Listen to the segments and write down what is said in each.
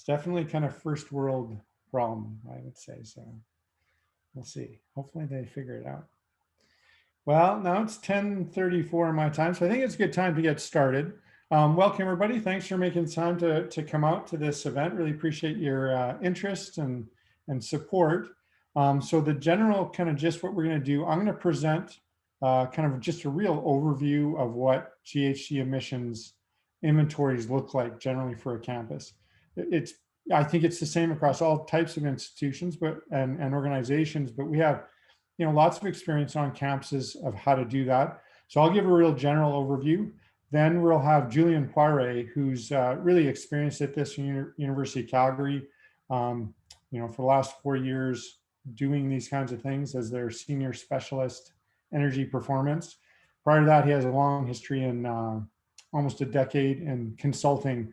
It's definitely kind of first world problem, I would say. So we'll see. Hopefully they figure it out. Well, now it's 10:34 my time, so I think it's a good time to get started. Welcome, everybody. Thanks for making time to come out to this event. Really appreciate your interest and support. So the general kind of just what we're going to do, I'm going to present kind of just a real overview of what GHG emissions inventories look like generally for a campus. I think it's the same across all types of institutions and organizations, but we have lots of experience on campuses of how to do that. So I'll give a real general overview. Then we'll have Julian Poire, who's really experienced at this University of Calgary, for the last 4 years doing these kinds of things as their senior specialist energy performance. Prior to that, he has a long history in almost a decade in consulting,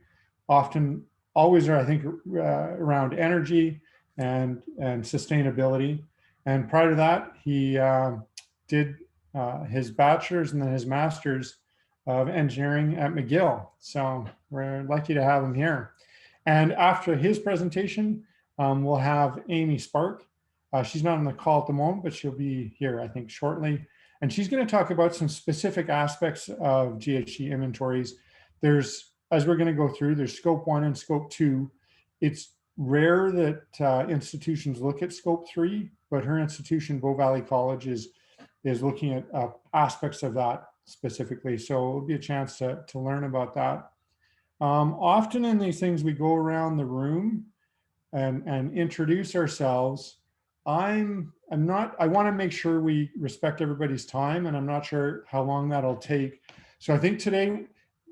always, I think, around energy and sustainability. And prior to that, he did his bachelor's and then his master's of engineering at McGill. So we're lucky to have him here. And after his presentation, we'll have Amy Spark. She's not on the call at the moment, but she'll be here, I think, shortly. And she's going to talk about some specific aspects of GHG inventories. As we're going to go through, there's scope 1 and scope 2. It's rare that institutions look at scope 3, but her institution, Bow Valley College, is looking at aspects of that specifically. So it'll be a chance to learn about that. Often in these things, we go around the room and introduce ourselves. I want to make sure we respect everybody's time, and I'm not sure how long that'll take. So I think today,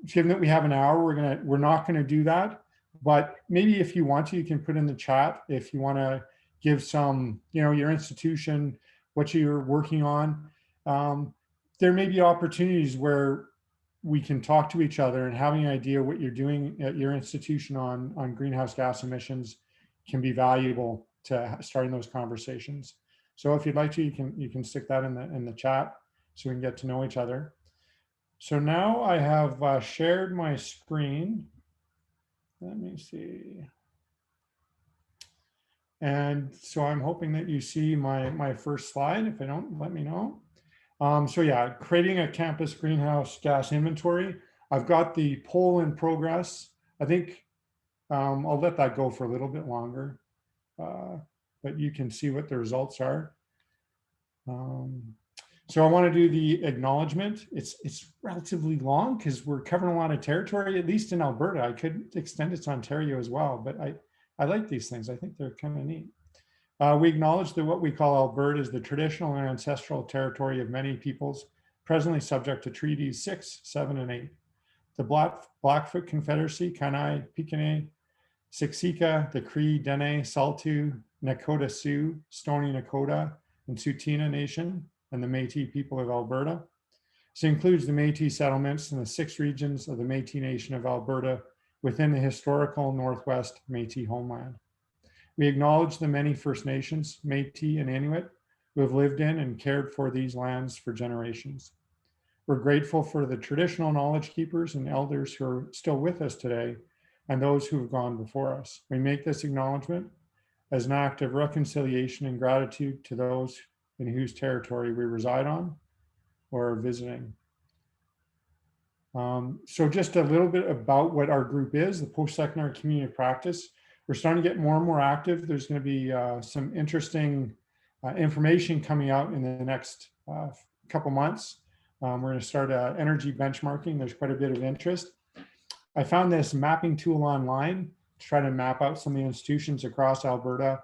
given that we have an hour, we're not going to do that. But maybe if you want to, you can put in the chat if you want to give some, your institution, what you're working on. There may be opportunities where we can talk to each other, and having an idea what you're doing at your institution on greenhouse gas emissions can be valuable to starting those conversations. So if you'd like to, you can stick that in the chat so we can get to know each other. So now I have shared my screen. Let me see. And so I'm hoping that you see my first slide. If I don't, let me know. So yeah, creating a campus greenhouse gas inventory. I've got the poll in progress. I think I'll let that go for a little bit longer, but you can see what the results are. So I want to do the acknowledgement. It's relatively long because we're covering a lot of territory, at least in Alberta. I could extend it to Ontario as well, but I like these things. I think they're kind of neat. We acknowledge that what we call Alberta is the traditional and ancestral territory of many peoples, presently subject to Treaties 6, 7, and 8. The Blackfoot Confederacy, Kainai, Piikani, Siksika, the Cree, Dene, Saulteaux, Nakota Sioux, Stoney Nakoda, and Tsuut'ina Nation, and the Métis people of Alberta. This includes the Métis settlements in the 6 regions of the Métis Nation of Alberta within the historical Northwest Métis homeland. We acknowledge the many First Nations, Métis and Inuit, who have lived in and cared for these lands for generations. We're grateful for the traditional knowledge keepers and elders who are still with us today and those who have gone before us. We make this acknowledgement as an act of reconciliation and gratitude to those in whose territory we reside on or are visiting. So just a little bit about what our group is, the Post-Secondary Community Practice. We're starting to get more and more active. There's going to be some interesting information coming out in the next couple months. We're going to start energy benchmarking. There's quite a bit of interest. I found this mapping tool online to try to map out some of the institutions across Alberta.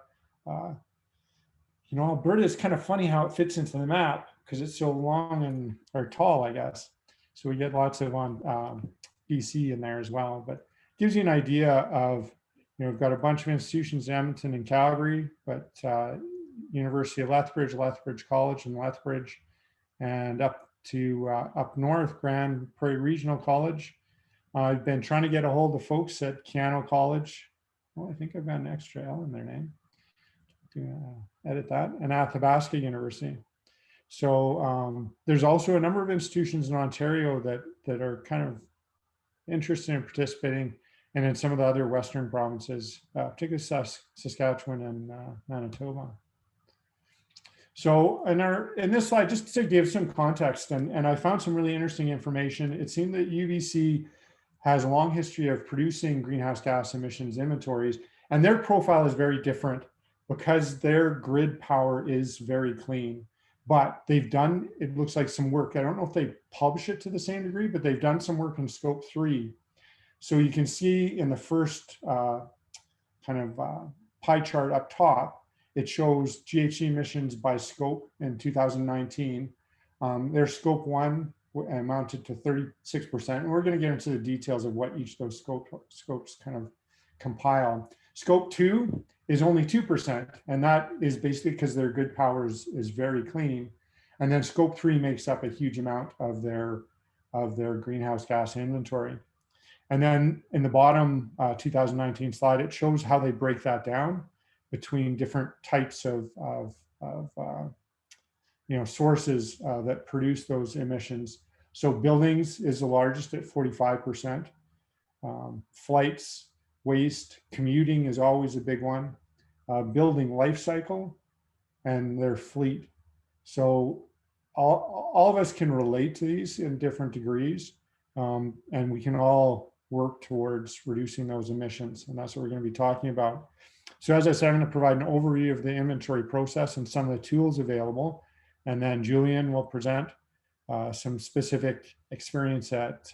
Alberta is kind of funny how it fits into the map because it's so long or tall, I guess. So we get lots of on BC in there as well, but it gives you an idea of, we've got a bunch of institutions in Edmonton and Calgary, but University of Lethbridge College in Lethbridge, and up to up north, Grand Prairie Regional College. I've been trying to get a hold of folks at Keano College. Well, I think I've got an extra L in their name. Edit that, and Athabasca University. So there's also a number of institutions in Ontario that are kind of interested in participating. and in some of the other Western provinces, particularly Saskatchewan and Manitoba. So in this slide, just to give some context, and I found some really interesting information. It seemed that UBC has a long history of producing greenhouse gas emissions inventories, and their profile is very different because their grid power is very clean. But they've done, it looks like, some work. I don't know if they publish it to the same degree, but they've done some work in scope 3. So you can see in the first pie chart up top, it shows GHG emissions by scope in 2019. Their scope 1 amounted to 36%. And we're going to get into the details of what each of those scopes kind of compile. Scope 2 is only 2%. And that is basically because their grid power is very clean. And then scope 3 makes up a huge amount of their greenhouse gas inventory. And then in the bottom 2019 slide, it shows how they break that down between different types of sources that produce those emissions. So buildings is the largest at 45%. Flights, waste, commuting is always a big one. Building life cycle, and their fleet. So all of us can relate to these in different degrees, and we can all work towards reducing those emissions, and that's what we're going to be talking about. So as I said, I'm going to provide an overview of the inventory process and some of the tools available, and then Julian will present some specific experience at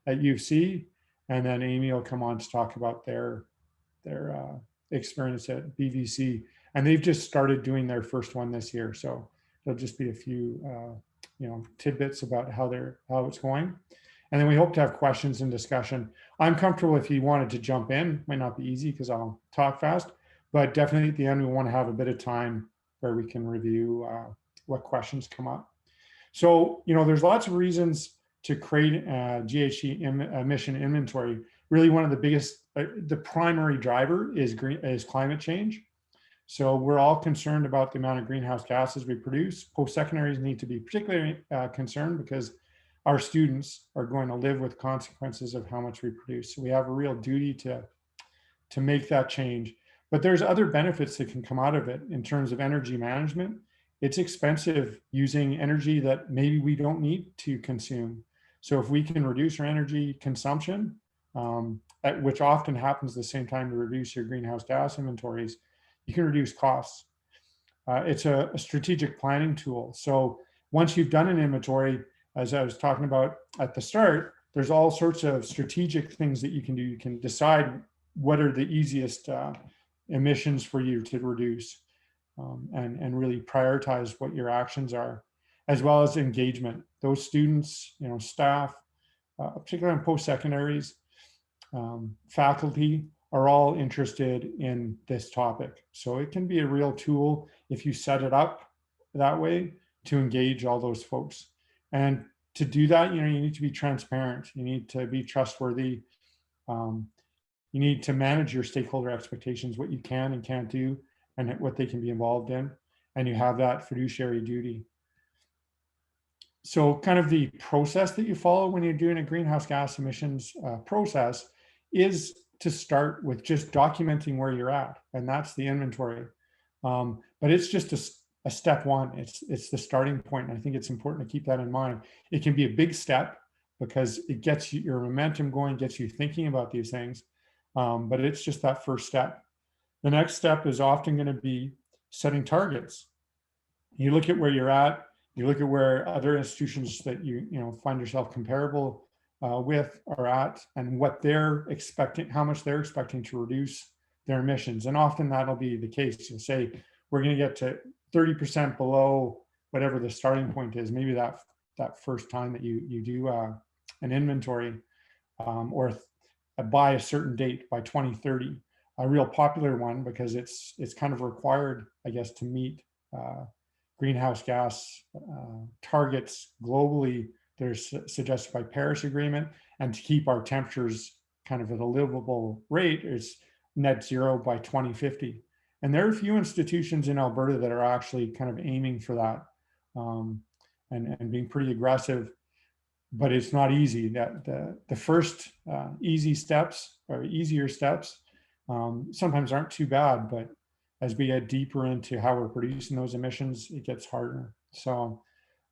U of C, and then Amy will come on to talk about their experience at BVC, and they've just started doing their first one this year. So there'll just be a few tidbits about how it's going, and then we hope to have questions and discussion. I'm comfortable if you wanted to jump in. Might not be easy because I'll talk fast, but definitely at the end we want to have a bit of time where we can review what questions come up. So there's lots of reasons to create a GHG emission inventory. Really, one of the biggest, the primary driver is climate change. So we're all concerned about the amount of greenhouse gases we produce. Post-secondaries need to be particularly concerned because our students are going to live with consequences of how much we produce. So we have a real duty to make that change. But there's other benefits that can come out of it in terms of energy management. It's expensive using energy that maybe we don't need to consume. So if we can reduce our energy consumption, which often happens at the same time to reduce your greenhouse gas inventories, you can reduce costs. It's a strategic planning tool. So once you've done an inventory, as I was talking about at the start, there's all sorts of strategic things that you can do. You can decide what are the easiest emissions for you to reduce, and really prioritize what your actions are, as well as engagement. Those students, staff, particularly in post-secondaries, faculty are all interested in this topic. So it can be a real tool if you set it up that way to engage all those folks. And to do that, you need to be transparent. You need to be trustworthy. You need to manage your stakeholder expectations, what you can and can't do, and what they can be involved in. And you have that fiduciary duty. So kind of the process that you follow when you're doing a greenhouse gas emissions process is to start with just documenting where you're at. And that's the inventory. But it's just a step one. It's the starting point. And I think it's important to keep that in mind. It can be a big step because it gets your momentum going, gets you thinking about these things. But it's just that first step. The next step is often going to be setting targets. You look at where you're at, you look at where other institutions that you find yourself comparable with are at, and what they're expecting, how much they're expecting to reduce their emissions. And often that'll be the case. You'll say, we're going to get to 30% below whatever the starting point is. Maybe that first time that you do an inventory, or by a certain date, by 2030. A real popular one because it's kind of required, I guess, to meet greenhouse gas targets globally. They're suggested by Paris Agreement, and to keep our temperatures kind of at a livable rate is net zero by 2050. And there are a few institutions in Alberta that are actually kind of aiming for that, and being pretty aggressive. but it's not easy. That the first easy steps or easier steps sometimes aren't too bad, but as we get deeper into how we're producing those emissions, it gets harder. So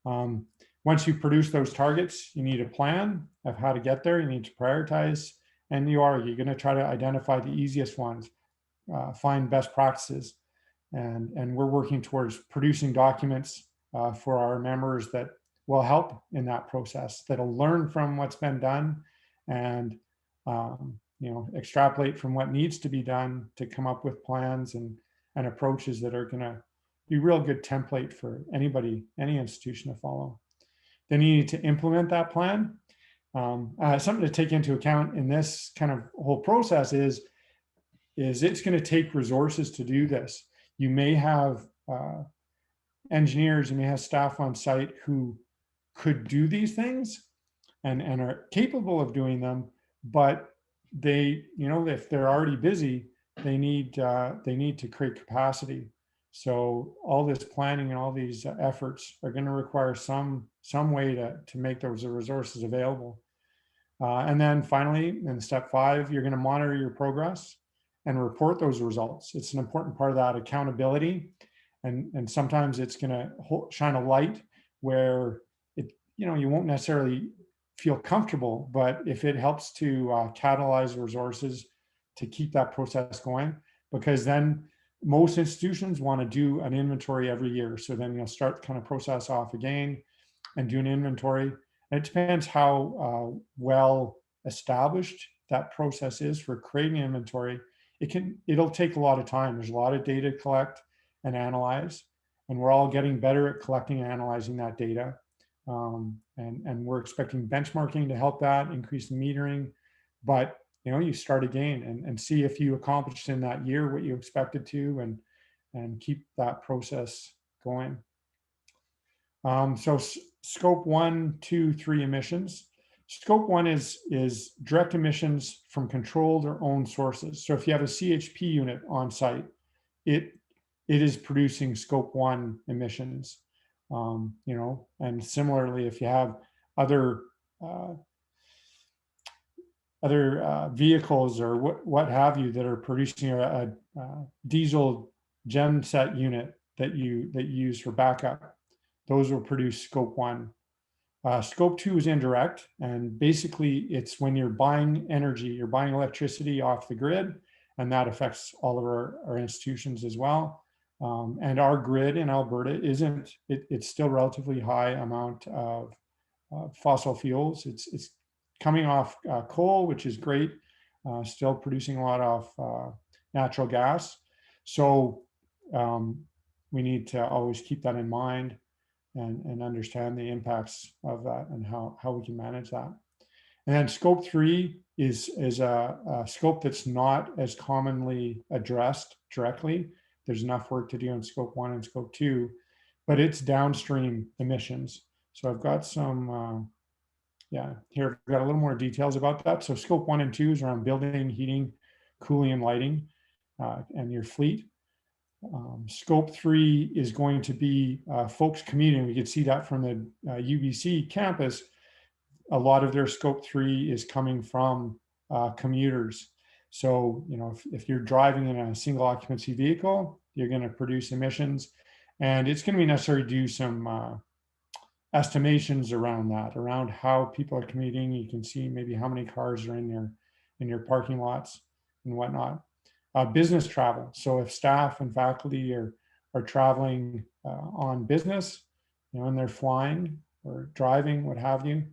um, once you produce those targets, you need a plan of how to get there. You need to prioritize, and you're going to try to identify the easiest ones, find best practices, and we're working towards producing documents for our members that will help in that process, that'll learn from what's been done and extrapolate from what needs to be done to come up with plans and approaches that are going to be real good template for anybody, any institution to follow. Then you need to implement that plan. Something to take into account in this kind of whole process is it's going to take resources to do this. You may have engineers, you may have staff on site who could do these things and are capable of doing them, but they, if they're already busy, they need to create capacity. So all this planning and all these efforts are going to require some way to make those resources available. And then finally, in step 5, you're going to monitor your progress and report those results. It's an important part of that accountability. And sometimes it's going to shine a light where you won't necessarily feel comfortable, but if it helps to catalyze resources to keep that process going, because then most institutions want to do an inventory every year. So then you'll start the kind of process off again and do an inventory. And it depends how well established that process is for creating inventory. It'll take a lot of time. There's a lot of data to collect and analyze, and we're all getting better at collecting and analyzing that data. And we're expecting benchmarking to help that, increase the metering. But you start again and see if you accomplished in that year what you expected to, and keep that process going. So scope 1, 2, 3 emissions. Scope 1 is direct emissions from controlled or owned sources. So if you have a CHP unit on site, it is producing scope 1 emissions. And similarly, if you have other vehicles or what have you that are producing a diesel genset unit that you use for backup, those will produce scope 1. Scope 2 is indirect, and basically it's when you're buying energy, you're buying electricity off the grid, and that affects all of our institutions as well. And our grid in Alberta it's still relatively high amount of fossil fuels. It's coming off coal, which is great, still producing a lot of natural gas. So we need to always keep that in mind and understand the impacts of that and how we can manage that. And then scope 3 is a scope that's not as commonly addressed directly. There's enough work to do on scope 1 and scope 2, but it's downstream emissions. So I've got some, here I've got a little more details about that. So scope 1 and 2 is around building, heating, cooling, and lighting, and your fleet. Scope 3 is going to be folks commuting. We could see that from the UBC campus. A lot of their scope 3 is coming from commuters. So, if you're driving in a single occupancy vehicle, you're going to produce emissions, and it's going to be necessary to do some estimations around that, around how people are commuting. You can see maybe how many cars are in your parking lots and whatnot. Business travel. So if staff and faculty are traveling on business, and they're flying or driving, what have you,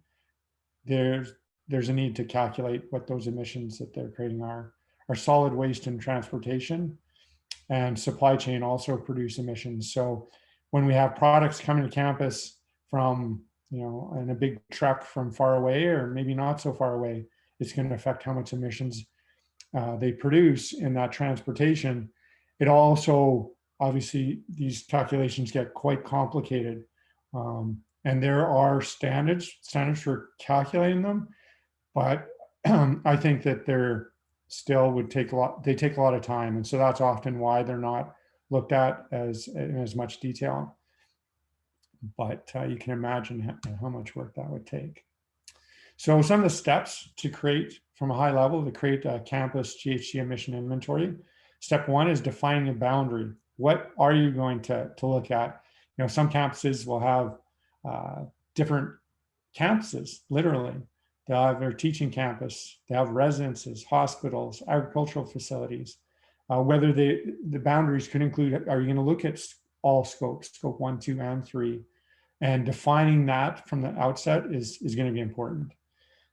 there's a need to calculate what those emissions that they're creating are. Our solid waste and transportation and supply chain also produce emissions. So when we have products coming to campus from, in a big truck from far away or maybe not so far away, it's going to affect how much emissions they produce in that transportation. It also, obviously, these calculations get quite complicated. And there are standards for calculating them, but I think that they're still take a lot of time. And so that's often why they're not looked at in as much detail. But you can imagine how much work that would take. So some of the steps to create, from a high level, to create a campus GHG emission inventory. Step one is defining a boundary. What are you going to look at? You know, some campuses will have different campuses, literally. They'll have their teaching campus, they have residences, hospitals, agricultural facilities. Whether the boundaries could include, are you going to look at all scopes, scope 1, 2, and 3? And defining that from the outset is going to be important.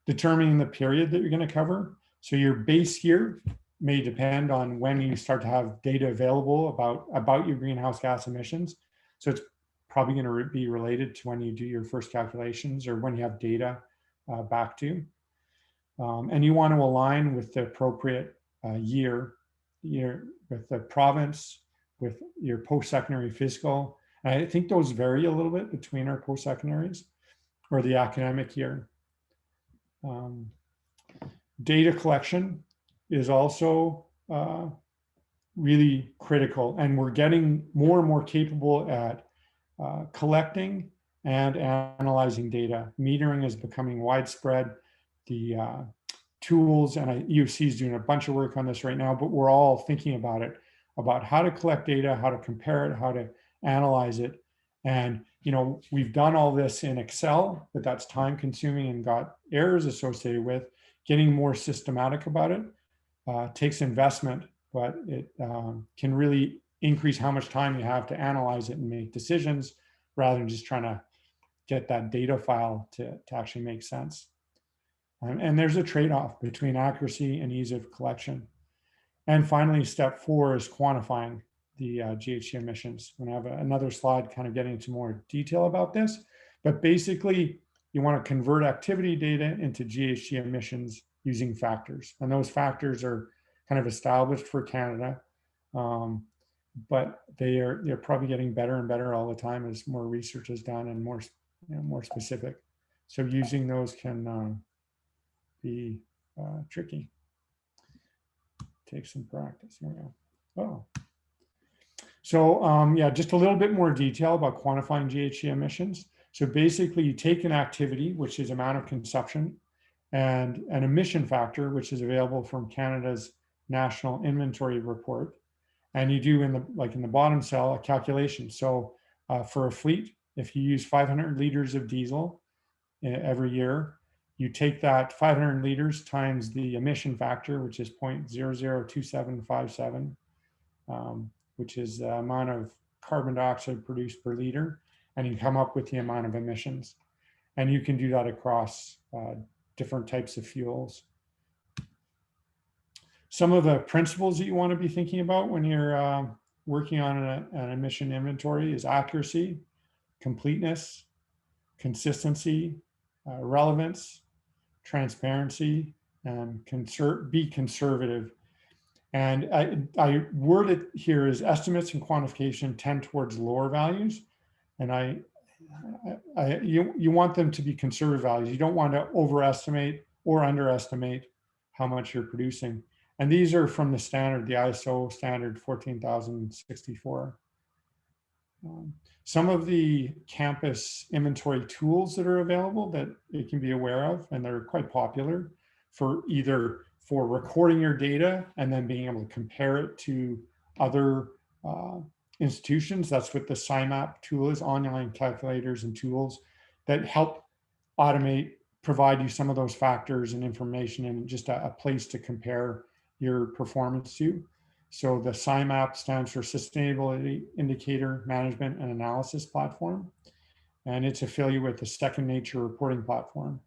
Determining the period that you're going to cover. So your base year may depend on when you start to have data available about your greenhouse gas emissions. So it's probably going to be related to when you do your first calculations or when you have data back to. And you want to align with the appropriate year with the province, with your post-secondary fiscal. And I think those vary a little bit between our post-secondaries or the academic year. Data collection is also really critical, and we're getting more and more capable at collecting and analyzing data. Metering is becoming widespread. The tools, and UC is doing a bunch of work on this right now, but we're all thinking about it, about how to collect data, how to compare it, how to analyze it. And, you know, we've done all this in Excel, but that's time consuming and got errors associated with. Getting more systematic about it takes investment, but it can really increase how much time you have to analyze it and make decisions rather than just trying to get that data file to actually make sense. And there's a trade-off between accuracy and ease of collection. And finally, step 4 is quantifying the GHG emissions. I'm going to have another slide kind of getting into more detail about this, but basically you want to convert activity data into GHG emissions using factors. And those factors are kind of established for Canada, but they're probably getting better and better all the time as more research is done and more, more specific. So using those can be tricky. Take some practice. Here we go. Oh. So yeah, just a little bit more detail about quantifying GHG emissions. So basically you take an activity, which is amount of consumption, and an emission factor, which is available from Canada's National Inventory Report. And you do in the bottom cell a calculation. So for a fleet, if you use 500 liters of diesel every year, you take that 500 liters times the emission factor, which is 0.002757, which is the amount of carbon dioxide produced per liter, and you come up with the amount of emissions. And you can do that across different types of fuels. Some of the principles that you want to be thinking about when you're working on an emission inventory is accuracy, completeness, consistency, relevance, transparency, and be conservative. And I word it here as estimates and quantification tend towards lower values. And you want them to be conservative values. You don't want to overestimate or underestimate how much you're producing. And these are from the standard, the ISO standard 14064. Some of the campus inventory tools that are available that you can be aware of, and they're quite popular for either for recording your data and then being able to compare it to other institutions. That's what the SciMap tool is, online calculators and tools that help automate, provide you some of those factors and information and just a place to compare your performance to. So the SciMap stands for Sustainability Indicator Management and Analysis Platform, and it's affiliated with the Second Nature reporting platform.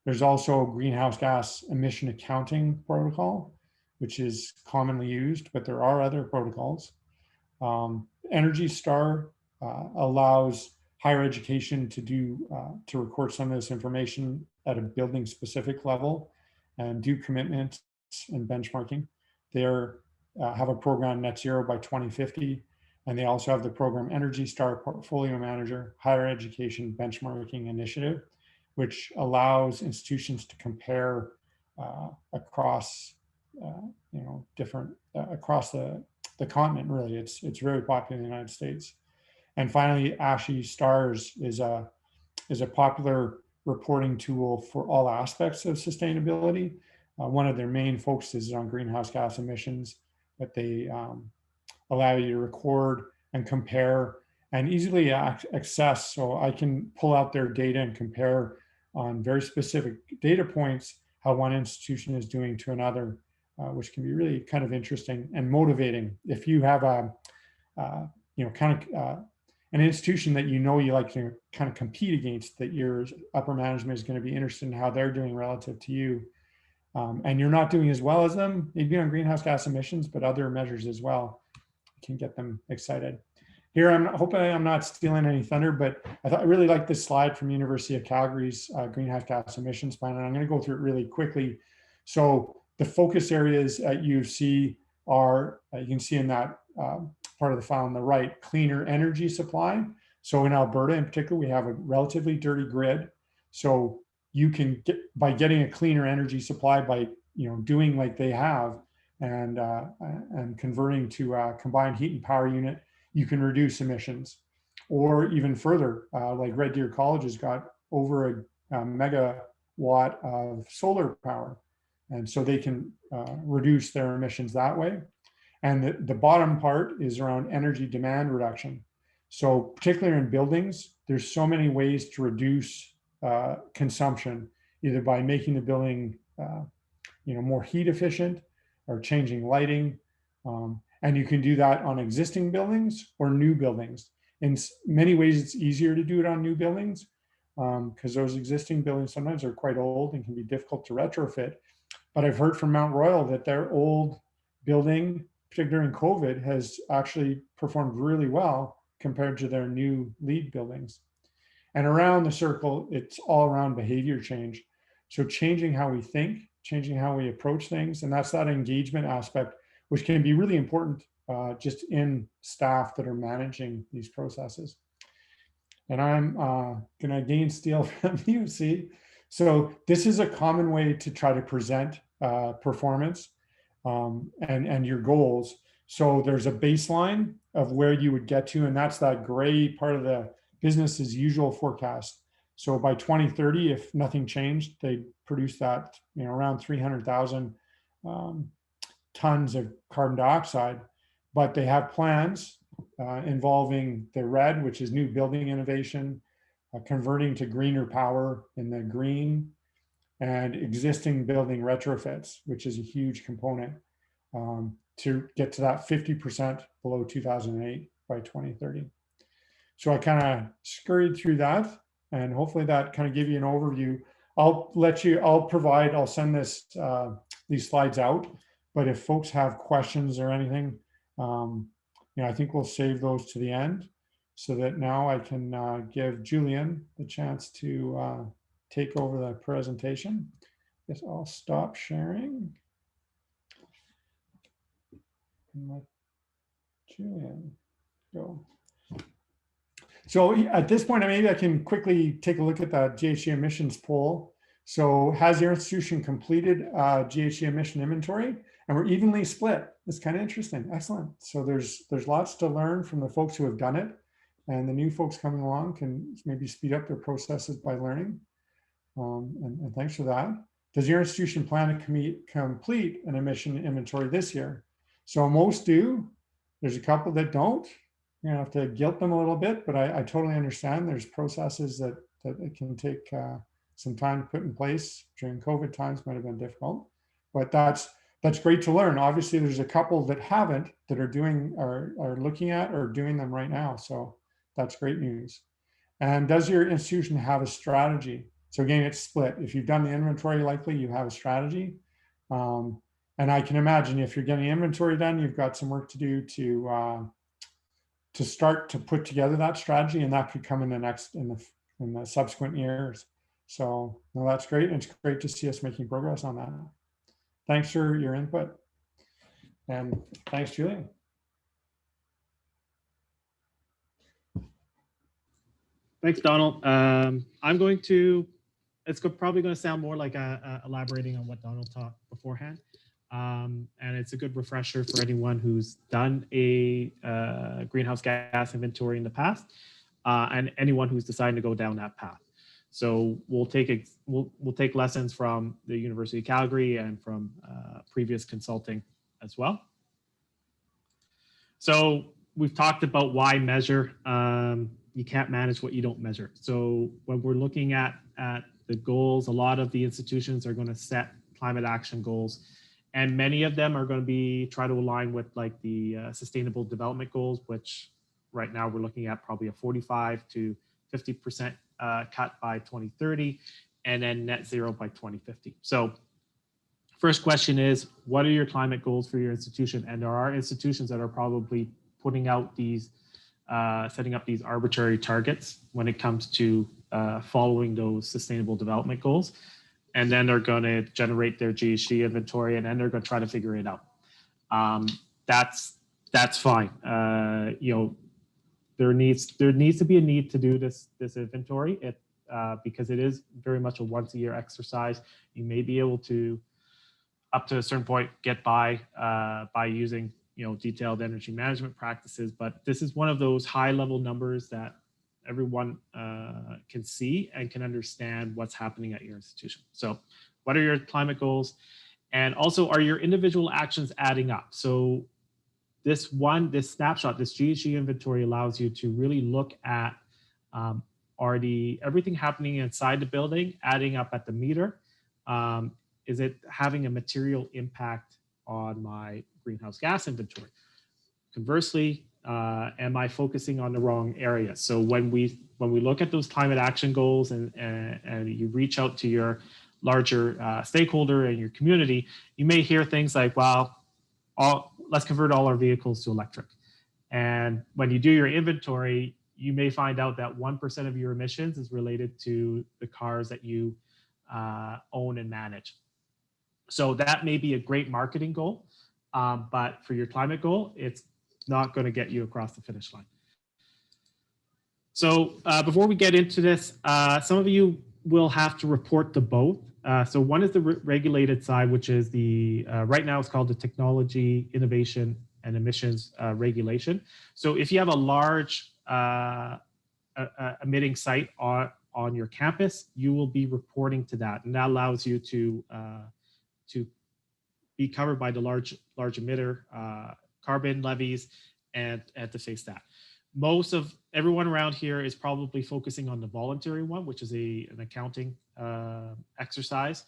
There's also a greenhouse gas emission accounting protocol, which is commonly used, but there are other protocols. Energy Star allows higher education to record some of this information at a building specific level and do commitments and benchmarking. They have a program Net Zero by 2050, and they also have the program Energy Star Portfolio Manager Higher Education Benchmarking Initiative, which allows institutions to compare across different across the continent. Really, it's very popular in the United States. And finally, ASHI Stars is a popular reporting tool for all aspects of sustainability. One of their main focuses is on greenhouse gas emissions, but they allow you to record and compare and easily access. So I can pull out their data and compare on very specific data points how one institution is doing to another, which can be really kind of interesting and motivating. If you have a, an institution that you like to kind of compete against, that your upper management is going to be interested in how they're doing relative to you, and you're not doing as well as them, maybe on greenhouse gas emissions, but other measures as well, can get them excited. Here, I'm hoping I'm not stealing any thunder, but I really like this slide from University of Calgary's greenhouse gas emissions plan, and I'm going to go through it really quickly. So the focus areas at U of C are, you can see in that part of the file on the right, cleaner energy supply. So in Alberta in particular, we have a relatively dirty grid. So you can get, by getting a cleaner energy supply, by doing like they have, and converting to a combined heat and power unit, you can reduce emissions. Or even further, like Red Deer College has got over a megawatt of solar power, and so they can reduce their emissions that way. And the bottom part is around energy demand reduction. So particularly in buildings, there's so many ways to reduce consumption, either by making the building more heat efficient or changing lighting. And you can do that on existing buildings or new buildings. In many ways, it's easier to do it on new buildings because those existing buildings sometimes are quite old and can be difficult to retrofit. But I've heard from Mount Royal that their old building, particularly during COVID, has actually performed really well compared to their new LEED buildings. And around the circle, it's all around behavior change. So changing how we think, changing how we approach things, and that's that engagement aspect, which can be really important just in staff that are managing these processes. And I'm gonna again steal from you, see? So this is a common way to try to present performance and your goals. So there's a baseline of where you would get to, and that's that gray part of the business as usual forecast. So by 2030, if nothing changed, they'd produce that around 300,000 tons of carbon dioxide. But they have plans involving the red, which is new building innovation, converting to greener power in the green, and existing building retrofits, which is a huge component to get to that 50% below 2008 by 2030. So I kind of scurried through that, and hopefully that kind of give you an overview. I'll send these slides out, but if folks have questions or anything, I think we'll save those to the end, so that now I can give Julian the chance to take over the presentation. I guess I'll stop sharing and let Julian go. So at this point, maybe I can quickly take a look at the GHG emissions poll. So has your institution completed GHG emission inventory? And we're evenly split. It's kind of interesting. Excellent. So there's lots to learn from the folks who have done it, and the new folks coming along can maybe speed up their processes by learning. And thanks for that. Does your institution plan to complete an emission inventory this year? So most do. There's a couple that don't. You're gonna have to guilt them a little bit, but I totally understand. There's processes that it can take some time to put in place. During COVID times might have been difficult, but that's great to learn. Obviously, there's a couple that haven't, that are looking at or doing them right now. So that's great news. And does your institution have a strategy? So again, it's split. If you've done the inventory, likely you have a strategy. And I can imagine if you're getting inventory done, you've got some work to do to start to put together that strategy, and that could come in the subsequent years. So no, that's great. And it's great to see us making progress on that. Thanks for your input. And thanks, Julian. Thanks, Donald. It's probably going to sound more like elaborating on what Donald taught beforehand. And it's a good refresher for anyone who's done a greenhouse gas inventory in the past, and anyone who's deciding to go down that path. So we'll take lessons from the University of Calgary and from previous consulting as well. So we've talked about why measure. You can't manage what you don't measure. So when we're looking at the goals, a lot of the institutions are going to set climate action goals, and many of them are going to be try to align with like the sustainable development goals, which right now we're looking at probably a 45 to 50% cut by 2030, and then net zero by 2050. So first question is, what are your climate goals for your institution? And there are institutions that are probably putting out these, setting up these arbitrary targets when it comes to following those sustainable development goals. And then they're going to generate their GHG inventory, and then they're going to try to figure it out. That's fine. You know, there needs to be a need to do this inventory. Because it is very much a once-a-year exercise. You may be able to, up to a certain point, get by using detailed energy management practices, but this is one of those high-level numbers that everyone can see and can understand what's happening at your institution. So what are your climate goals? And also, are your individual actions adding up? So this snapshot, this GHG inventory allows you to really look at everything happening inside the building adding up at the meter? Is it having a material impact on my greenhouse gas inventory? Conversely, am I focusing on the wrong area? So when we look at those climate action goals and you reach out to your larger stakeholder and your community, you may hear things like, well, let's convert all our vehicles to electric. And when you do your inventory, you may find out that 1% of your emissions is related to the cars that you own and manage. So that may be a great marketing goal, but for your climate goal, it's not going to get you across the finish line. So before we get into this, some of you will have to report to both. So one is the regulated side, which is the, right now it's called the Technology, Innovation, and Emissions Regulation. So if you have a large emitting site on your campus, you will be reporting to that. And that allows you to be covered by the large emitter carbon levies and to face that. Most of everyone around here is probably focusing on the voluntary one, which is an accounting exercise.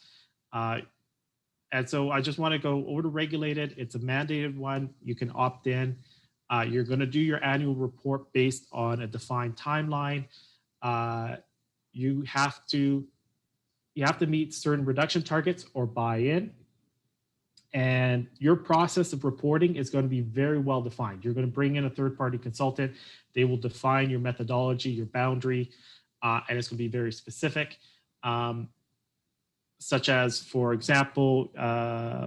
And so I just want to go over to regulated. It's a mandated one. You can opt in. You're going to do your annual report based on a defined timeline. You have to meet certain reduction targets or buy in. And your process of reporting is going to be very well defined. You're going to bring in a third-party consultant. They will define your methodology, your boundary, and it's going to be very specific. Such as, for example,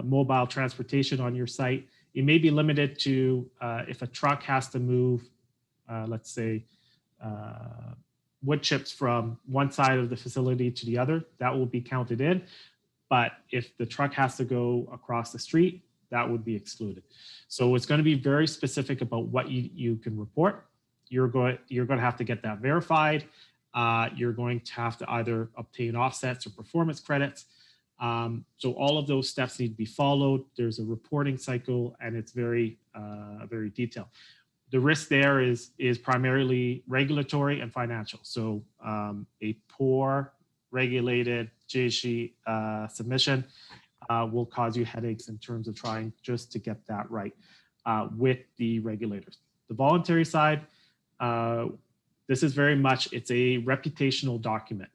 mobile transportation on your site. It may be limited to if a truck has to move, let's say, wood chips from one side of the facility to the other, that will be counted in. But if the truck has to go across the street, that would be excluded. So it's going to be very specific about what you can report. You're going to have to get that verified. You're going to have to either obtain offsets or performance credits. So all of those steps need to be followed. There's a reporting cycle, and it's very, very detailed. The risk there is primarily regulatory and financial. So a poor regulated GHG submission will cause you headaches in terms of trying just to get that right with the regulators. The voluntary side, this is very much, it's a reputational document.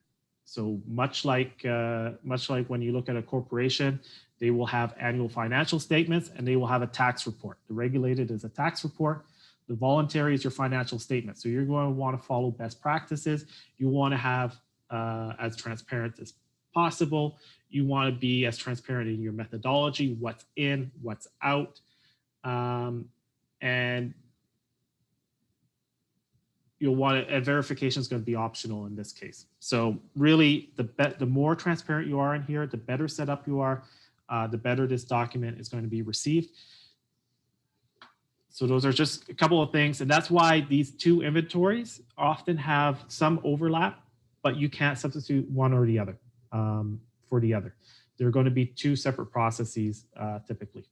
So much like when you look at a corporation, they will have annual financial statements and they will have a tax report. The regulated is a tax report. The voluntary is your financial statement. So you're going to want to follow best practices. You want to have as transparent as possible. You want to be as transparent in your methodology, what's in, what's out. And you'll want to, verification is going to be optional in this case. So really, the more transparent you are in here, the better set up you are, the better this document is going to be received. So those are just a couple of things. And that's why these two inventories often have some overlap. but you can't substitute one or the other for the other. They're going to be two separate processes typically.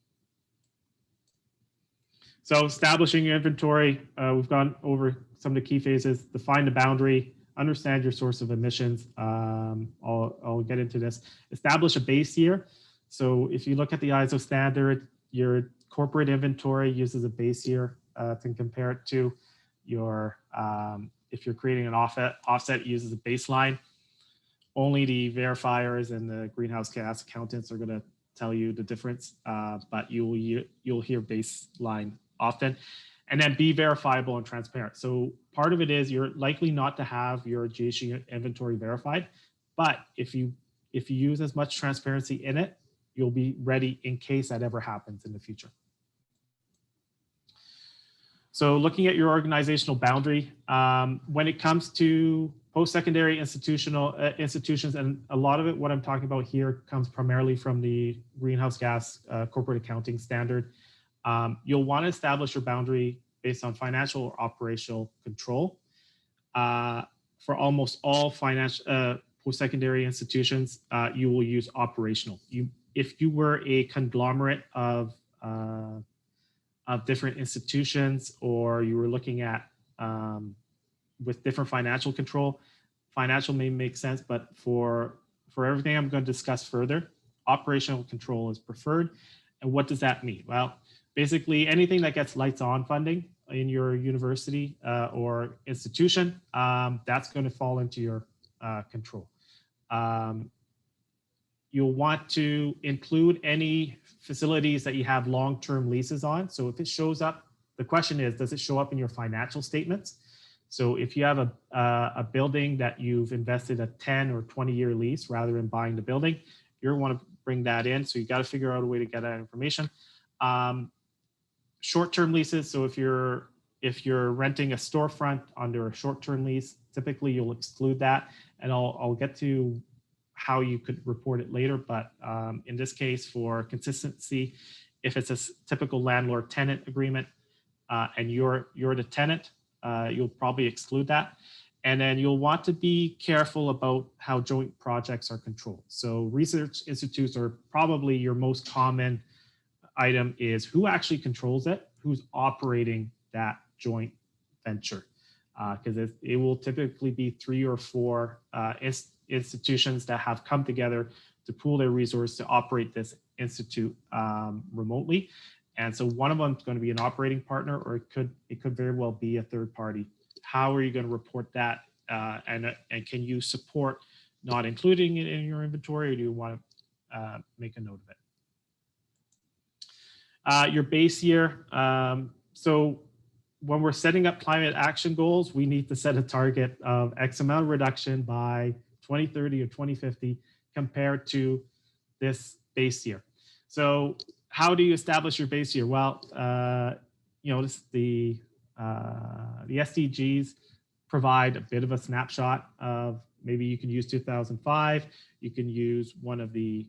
So establishing your inventory, we've gone over some of the key phases. Define the boundary, understand your source of emissions. I'll get into this. Establish a base year. So if you look at the ISO standard, your corporate inventory uses a base year to compare it to. Your if you're creating an offset, it uses a baseline. Only the verifiers and the greenhouse gas accountants are going to tell you the difference, but you'll hear baseline often. And then be verifiable and transparent. So part of it is you're likely not to have your GHG inventory verified, but if you use as much transparency in it, you'll be ready in case that ever happens in the future. So looking at your organizational boundary, when it comes to post-secondary institutions, and a lot of it, what I'm talking about here comes primarily from the greenhouse gas corporate accounting standard. You'll want to establish your boundary based on financial or operational control. For almost all financial post-secondary institutions, you will use operational. If you were a conglomerate of different institutions, or you were looking at with different financial control, financial may make sense, but for everything I'm going to discuss further, operational control is preferred. And what does that mean? Well, basically anything that gets lights on funding in your university or institution, that's going to fall into your control. You'll want to include any facilities that you have long-term leases on. So if it shows up, the question is, does it show up in your financial statements? So if you have a building that you've invested a 10 or 20-year lease rather than buying the building, you'll want to bring that in. So you got to figure out a way to get that information. Short-term leases. So if you're renting a storefront under a short-term lease, typically you'll exclude that. And I'll get to how you could report it later. But in this case, for consistency, if it's a typical landlord-tenant agreement and you're the tenant, you'll probably exclude that. And then you'll want to be careful about how joint projects are controlled. So research institutes are probably your most common item is who actually controls it, who's operating that joint venture. Because it will typically be 3 or 4 institutions that have come together to pool their resources to operate this institute remotely. And so one of them is going to be an operating partner, or it could very well be a third party. How are you going to report that? And can you support not including it in your inventory, or do you want to make a note of it? Your base year. So when we're setting up climate action goals, we need to set a target of X amount of reduction by 2030 or 2050 compared to this base year. So how do you establish your base year? Well, the SDGs provide a bit of a snapshot of, maybe you can use 2005. You can use one of the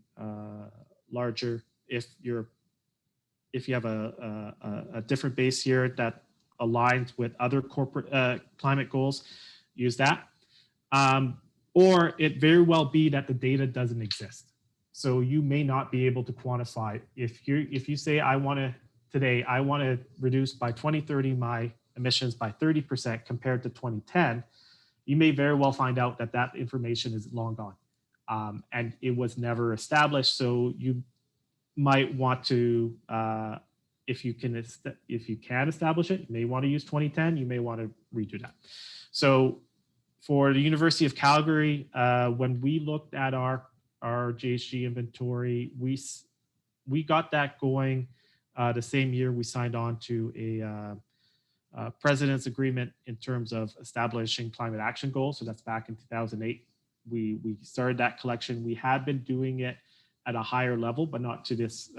larger, if you have a different base year that aligns with other corporate climate goals, use that. Or it very well be that the data doesn't exist. So you may not be able to quantify. If you say, I want to reduce by 2030 my emissions by 30% compared to 2010, you may very well find out that information is long gone, and it was never established. So you might want to, if you can establish it, you may want to use 2010. You may want to redo that. So for the University of Calgary, when we looked at our GHG inventory, we got that going the same year we signed on to a president's agreement in terms of establishing climate action goals. So that's back in 2008. We started that collection. We had been doing it at a higher level, but not to this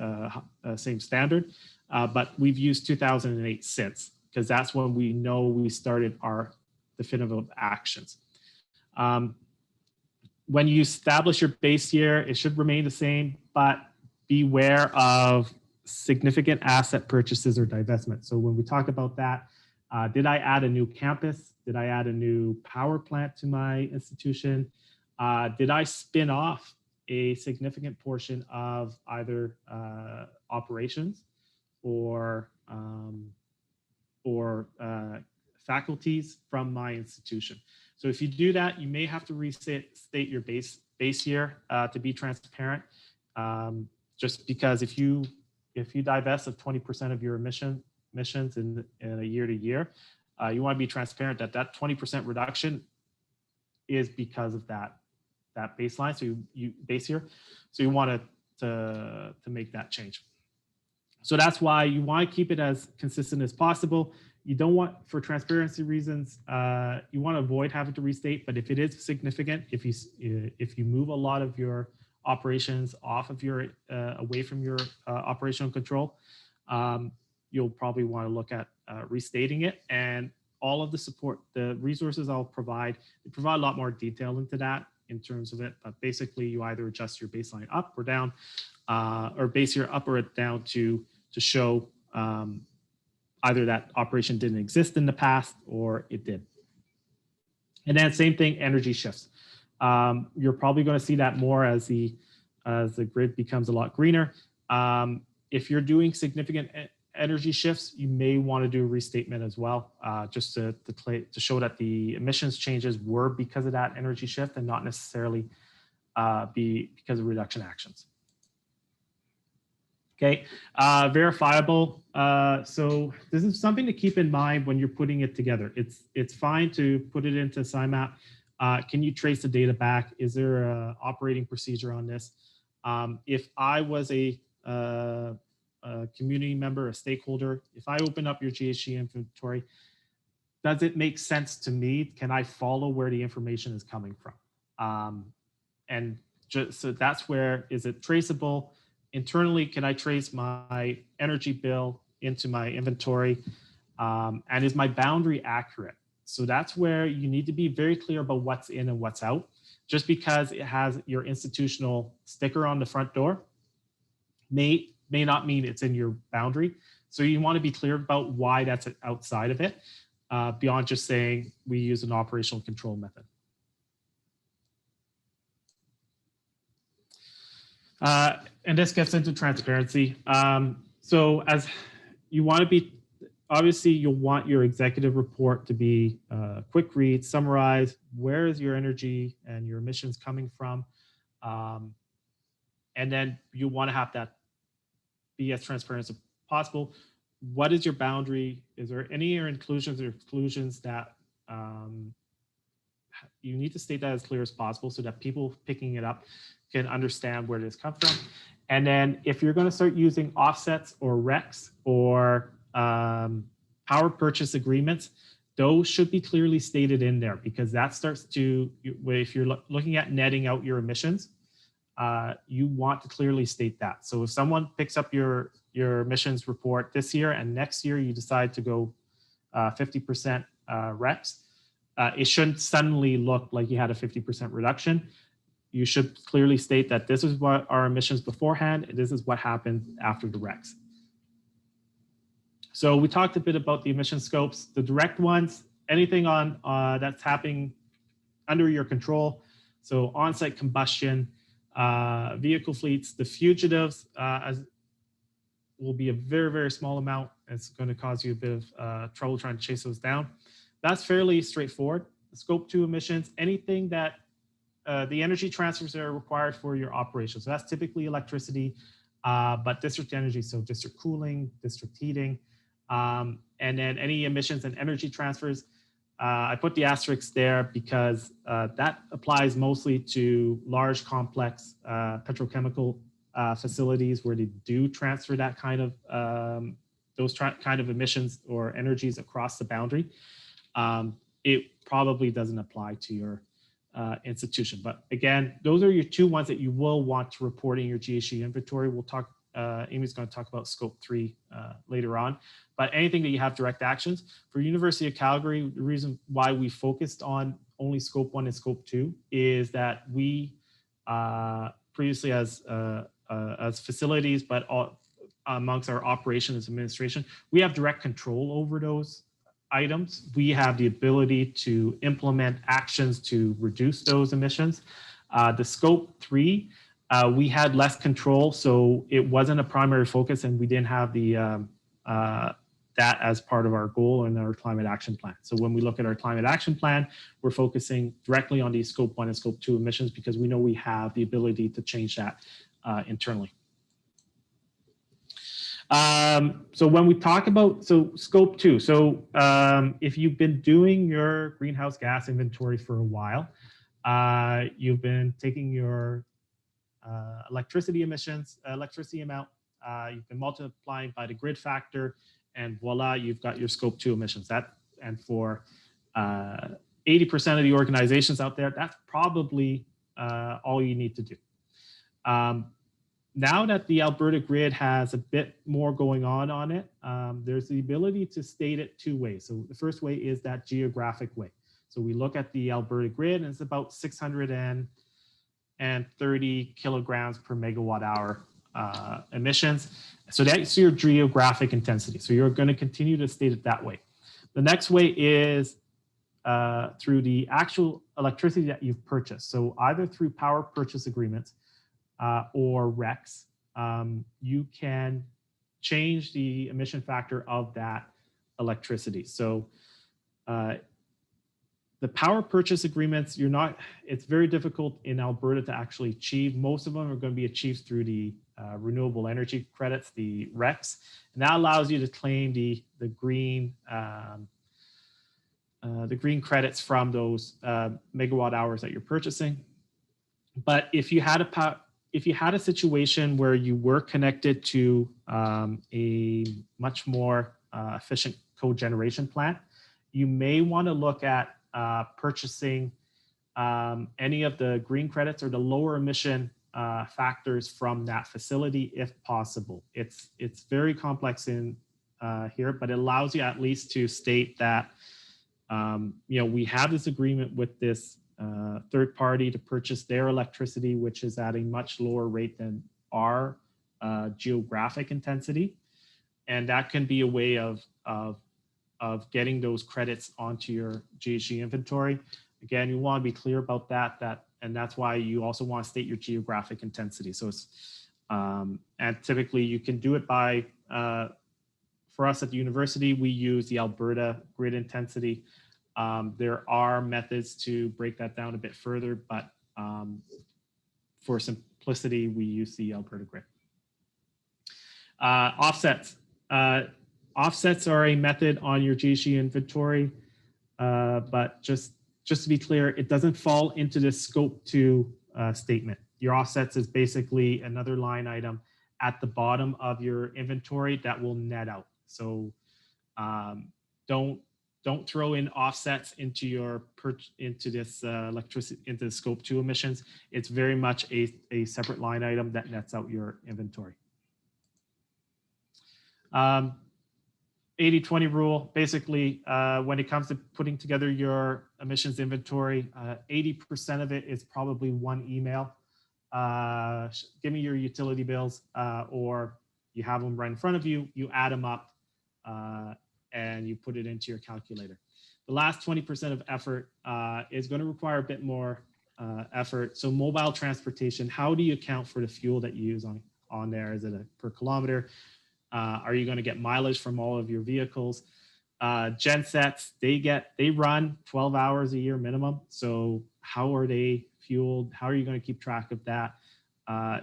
same standard. But we've used 2008 since, because that's when we know we started our definitive actions. When you establish your base year, it should remain the same, but beware of significant asset purchases or divestment. So when we talk about that, Did I add a new campus? Did I add a new power plant to my institution? Did I spin off a significant portion of either operations or faculties from my institution? So if you do that, you may have to restate your base year to be transparent. Just because if you divest of 20% of your emissions in a year to year, you want to be transparent that 20% reduction is because of that baseline. So you base year. So you want to make that change. So that's why you want to keep it as consistent as possible. You don't want, for transparency reasons, you want to avoid having to restate. But if it is significant, if you move a lot of your operations off of your away from your operational control, you'll probably want to look at restating it. And all of the support, the resources I'll provide, they provide a lot more detail into that in terms of it. But basically, you either adjust your baseline up or down, or base year up or down to show either that operation didn't exist in the past or it did. And then same thing, energy shifts. You're probably going to see that more as the grid becomes a lot greener. If you're doing significant energy shifts, you may want to do a restatement as well, just to show that the emissions changes were because of that energy shift and not necessarily because of reduction actions. Okay, verifiable. So this is something to keep in mind when you're putting it together. It's fine to put it into SciMap. Can you trace the data back? Is there an operating procedure on this? If I was a community member, a stakeholder, if I open up your GHG inventory, does it make sense to me? Can I follow where the information is coming from? And just, so that's where, is it traceable? Internally, can I trace my energy bill into my inventory? And is my boundary accurate? So that's where you need to be very clear about what's in and what's out. Just because it has your institutional sticker on the front door may not mean it's in your boundary. So you want to be clear about why that's outside of it, beyond just saying we use an operational control method. And this gets into transparency. So as you want to be, obviously you'll want your executive report to be quick read, summarize, where is your energy and your emissions coming from? And then you want to have that be as transparent as possible. What is your boundary? Is there any inclusions or exclusions that you need to state that as clear as possible so that people picking it up can understand where this comes from. And then if you're going to start using offsets or RECs or power purchase agreements, those should be clearly stated in there, because that starts to, if you're looking at netting out your emissions, you want to clearly state that. So if someone picks up your emissions report this year and next year you decide to go 50% RECs, it shouldn't suddenly look like you had a 50% reduction. You should clearly state that this is what our emissions beforehand, and this is what happened after the RECs. So we talked a bit about the emission scopes, the direct ones, anything on that's happening under your control. So on-site combustion, vehicle fleets, the fugitives will be a very, very small amount. It's going to cause you a bit of trouble trying to chase those down. That's fairly straightforward. Scope 2 emissions, anything that the energy transfers that are required for your operations. So that's typically electricity, but district energy, so district cooling, district heating, and then any emissions and energy transfers. I put the asterisk there because that applies mostly to large, complex petrochemical facilities where they do transfer that kind of those kind of emissions or energies across the boundary. It probably doesn't apply to your institution. But again, those are your two ones that you will want to report in your GHG inventory. We'll talk, Amy's going to talk about scope 3 later on. But anything that you have direct actions. For University of Calgary, the reason why we focused on only scope 1 and scope 2 is that we previously as facilities, but amongst our operations administration, we have direct control over those items, we have the ability to implement actions to reduce those emissions. The scope 3, we had less control, so it wasn't a primary focus, and we didn't have the that as part of our goal in our climate action plan. So when we look at our climate action plan, we're focusing directly on these scope 1 and scope 2 emissions because we know we have the ability to change that internally. So when we talk about, scope 2, if you've been doing your greenhouse gas inventory for a while, you've been taking your electricity emissions, electricity amount, you've been multiplying by the grid factor, and voila, you've got your scope 2 emissions. And for 80% of the organizations out there, that's probably all you need to do. Now that the Alberta grid has a bit more going on it, there's the ability to state it 2 ways. So the first way is that geographic way. So we look at the Alberta grid, and it's about 630 kilograms per megawatt hour emissions. So that's your geographic intensity. So you're going to continue to state it that way. The next way is through the actual electricity that you've purchased. So either through power purchase agreements or RECs, you can change the emission factor of that electricity. So the power purchase agreements, it's very difficult in Alberta to actually achieve. Most of them are going to be achieved through the renewable energy credits, the RECs, and that allows you to claim the green credits from those megawatt hours that you're purchasing. But if you had a situation where you were connected to a much more efficient cogeneration plant, you may want to look at purchasing any of the green credits or the lower emission factors from that facility if possible. It's very complex in here, but it allows you at least to state that we have this agreement with this third party to purchase their electricity, which is at a much lower rate than our geographic intensity, and that can be a way of getting those credits onto your GHG inventory. Again, you want to be clear about that, and that's why you also want to state your geographic intensity. So it's, and typically you can do it by, for us at the university, we use the Alberta grid intensity. There are methods to break that down a bit further, but for simplicity, we use the Alberta grid. Offsets. Offsets are a method on your GHG inventory, but just to be clear, it doesn't fall into this scope 2 statement. Your offsets is basically another line item at the bottom of your inventory that will net out. So don't throw in offsets into this electricity, into the scope 2 emissions. It's very much a separate line item that nets out your inventory. 80-20 rule, basically, when it comes to putting together your emissions inventory, 80% of it is probably one email. Give me your utility bills, or you have them right in front of you, you add them up, and you put it into your calculator. The last 20% of effort is going to require a bit more effort. So mobile transportation, how do you account for the fuel that you use on there? Is it per kilometer? Are you going to get mileage from all of your vehicles? Gensets, they run 12 hours a year minimum. So how are they fueled? How are you going to keep track of that?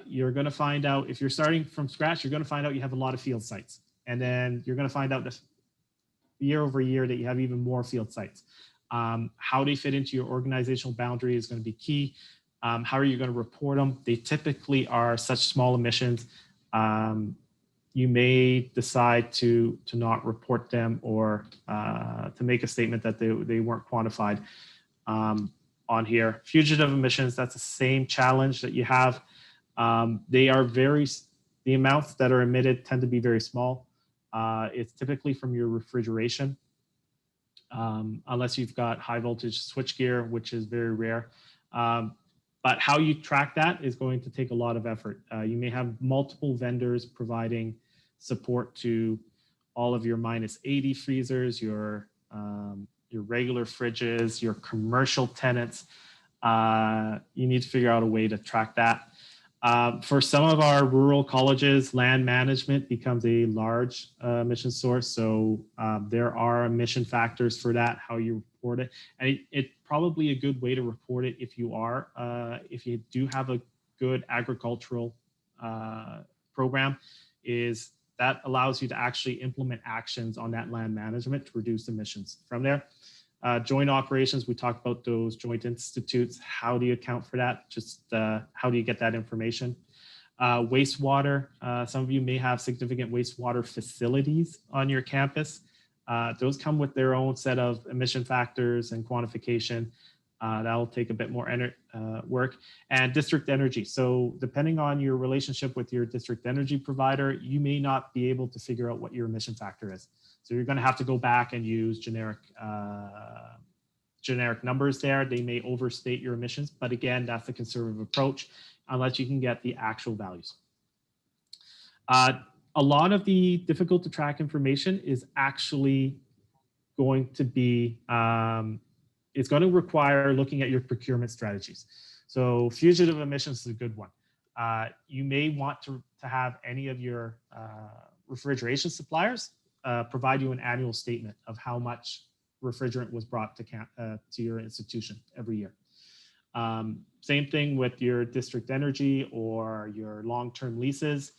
You're going to find out, if you're starting from scratch, you're going to find out you have a lot of field sites. And then you're going to find out this year over year that you have even more field sites. How they fit into your organizational boundary is going to be key. How are you going to report them? They typically are such small emissions. You may decide to not report them, or to make a statement that they weren't quantified on here. Fugitive emissions, that's the same challenge that you have. The amounts that are emitted tend to be very small. It's typically from your refrigeration, unless you've got high voltage switchgear, which is very rare. But how you track that is going to take a lot of effort. You may have multiple vendors providing support to all of your -80 freezers, your your regular fridges, your commercial tenants. You need to figure out a way to track that. For some of our rural colleges, land management becomes a large emission source. So there are emission factors for that, how you report it. And it's probably a good way to report it if you do have a good agricultural program, is that allows you to actually implement actions on that land management to reduce emissions from there. Joint operations, we talked about those joint institutes. How do you account for that? Just how do you get that information? Wastewater, some of you may have significant wastewater facilities on your campus. Those come with their own set of emission factors and quantification. That'll take a bit more work. And district energy. So depending on your relationship with your district energy provider, you may not be able to figure out what your emission factor is. So you're going to have to go back and use generic numbers there. They may overstate your emissions, but again, that's a conservative approach unless you can get the actual values. A lot of the difficult to track information is actually going to be it's going to require looking at your procurement strategies. So fugitive emissions is a good one. You may want to have any of your refrigeration suppliers provide you an annual statement of how much refrigerant was brought to your institution every year. Same thing with your district energy or your long-term leases.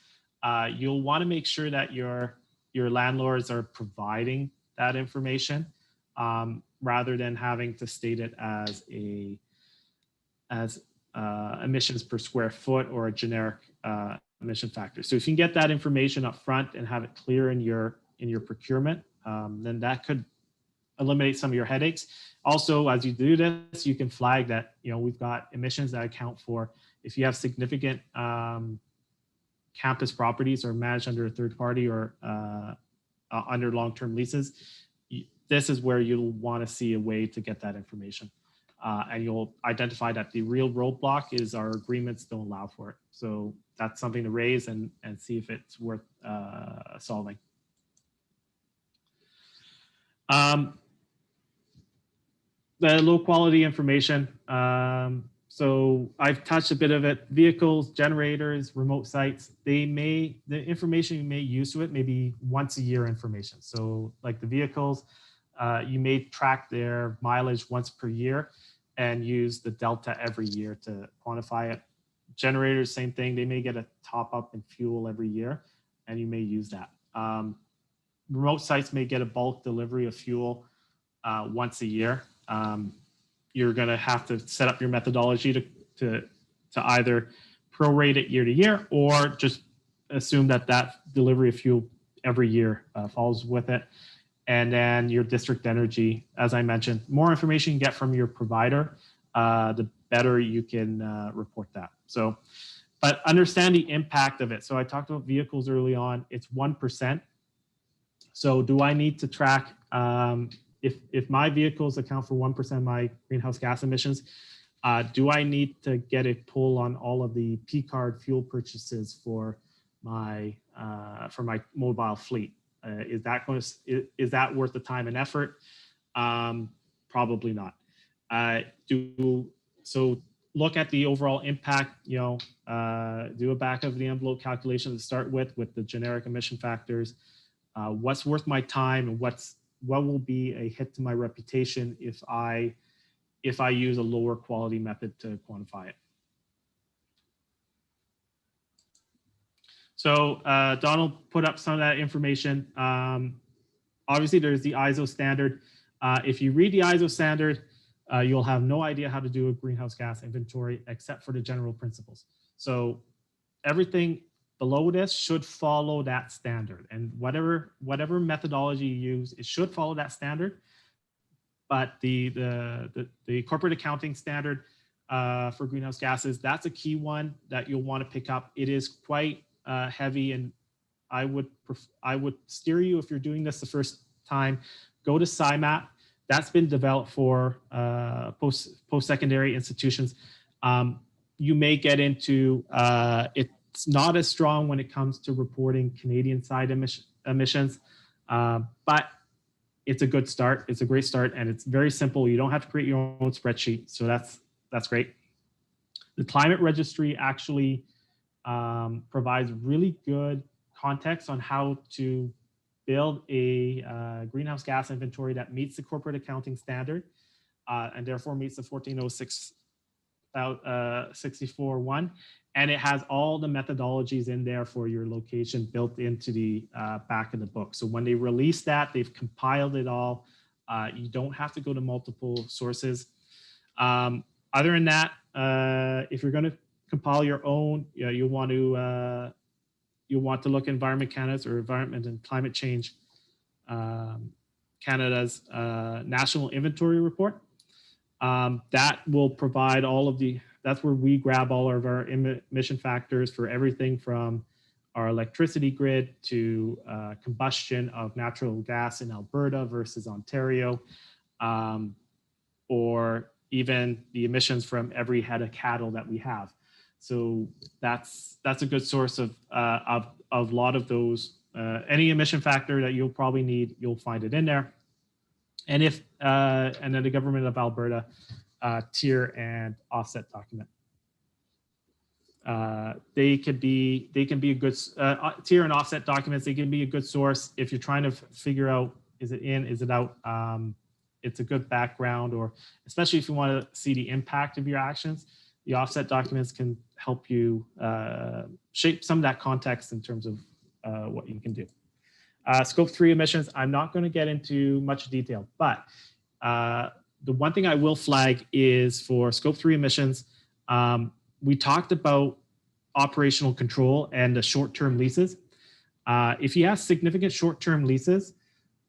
You'll want to make sure that your landlords are providing that information. Rather than having to state it as emissions per square foot or a generic emission factor. So if you can get that information up front and have it clear in your procurement, then that could eliminate some of your headaches. Also, as you do this, you can flag that we've got emissions that account for if you have significant campus properties or managed under a third party or under long-term leases. This is where you'll want to see a way to get that information. And you'll identify that the real roadblock is our agreements don't allow for it. So that's something to raise and see if it's worth solving. The low quality information. So I've touched a bit of it. Vehicles, generators, remote sites, the information you may use to it may be once a year information. So like the vehicles, you may track their mileage once per year and use the delta every year to quantify it. Generators, same thing. They may get a top up in fuel every year and you may use that. Remote sites may get a bulk delivery of fuel once a year. You're going to have to set up your methodology to either prorate it year to year or just assume that delivery of fuel every year falls with it. And then your district energy, as I mentioned, more information you get from your provider, the better you can report that. So, but understand the impact of it. So I talked about vehicles early on, it's 1%. So do I need to track, if my vehicles account for 1% of my greenhouse gas emissions, do I need to get a pull on all of the P-card fuel purchases for my mobile fleet? Is that worth the time and effort? Probably not. So look at the overall impact. Do a back of the envelope calculation to start with the generic emission factors. What's worth my time, and what will be a hit to my reputation if I use a lower quality method to quantify it. So Donald put up some of that information. Obviously, there's the ISO standard. If you read the ISO standard, you'll have no idea how to do a greenhouse gas inventory except for the general principles. So everything below this should follow that standard, and whatever methodology you use, it should follow that standard. But the corporate accounting standard for greenhouse gases, that's a key one that you'll want to pick up. It is quite heavy, and I would steer you, if you're doing this the first time, go to SciMap. That's been developed for post-secondary institutions. You may get into it's not as strong when it comes to reporting Canadian side emissions, but it's a good start. It's a great start, and it's very simple. You don't have to create your own spreadsheet, so that's great. The climate registry actually provides really good context on how to build a greenhouse gas inventory that meets the corporate accounting standard and therefore meets the 1406 64.1, and it has all the methodologies in there for your location built into the back of the book. So when they release that, they've compiled it all. You don't have to go to multiple sources. Other than that, if you're going to compile your own, you'll want to look at Environment Canada's or Environment and Climate Change Canada's National Inventory Report. That will provide all of that's where we grab all of our emission factors for everything from our electricity grid to combustion of natural gas in Alberta versus Ontario, or even the emissions from every head of cattle that we have. So that's a good source of a lot of those. Any emission factor that you'll probably need, you'll find it in there. And and then the Government of Alberta tier and offset document. They can be a good tier and offset documents. They can be a good source if you're trying to figure out, is it in, is it out? It's a good background, or especially if you want to see the impact of your actions, the offset documents can help you shape some of that context in terms of what you can do. Scope 3 emissions, I'm not going to get into much detail, but the one thing I will flag is for Scope 3 emissions, we talked about operational control and the short-term leases. If you have significant short-term leases,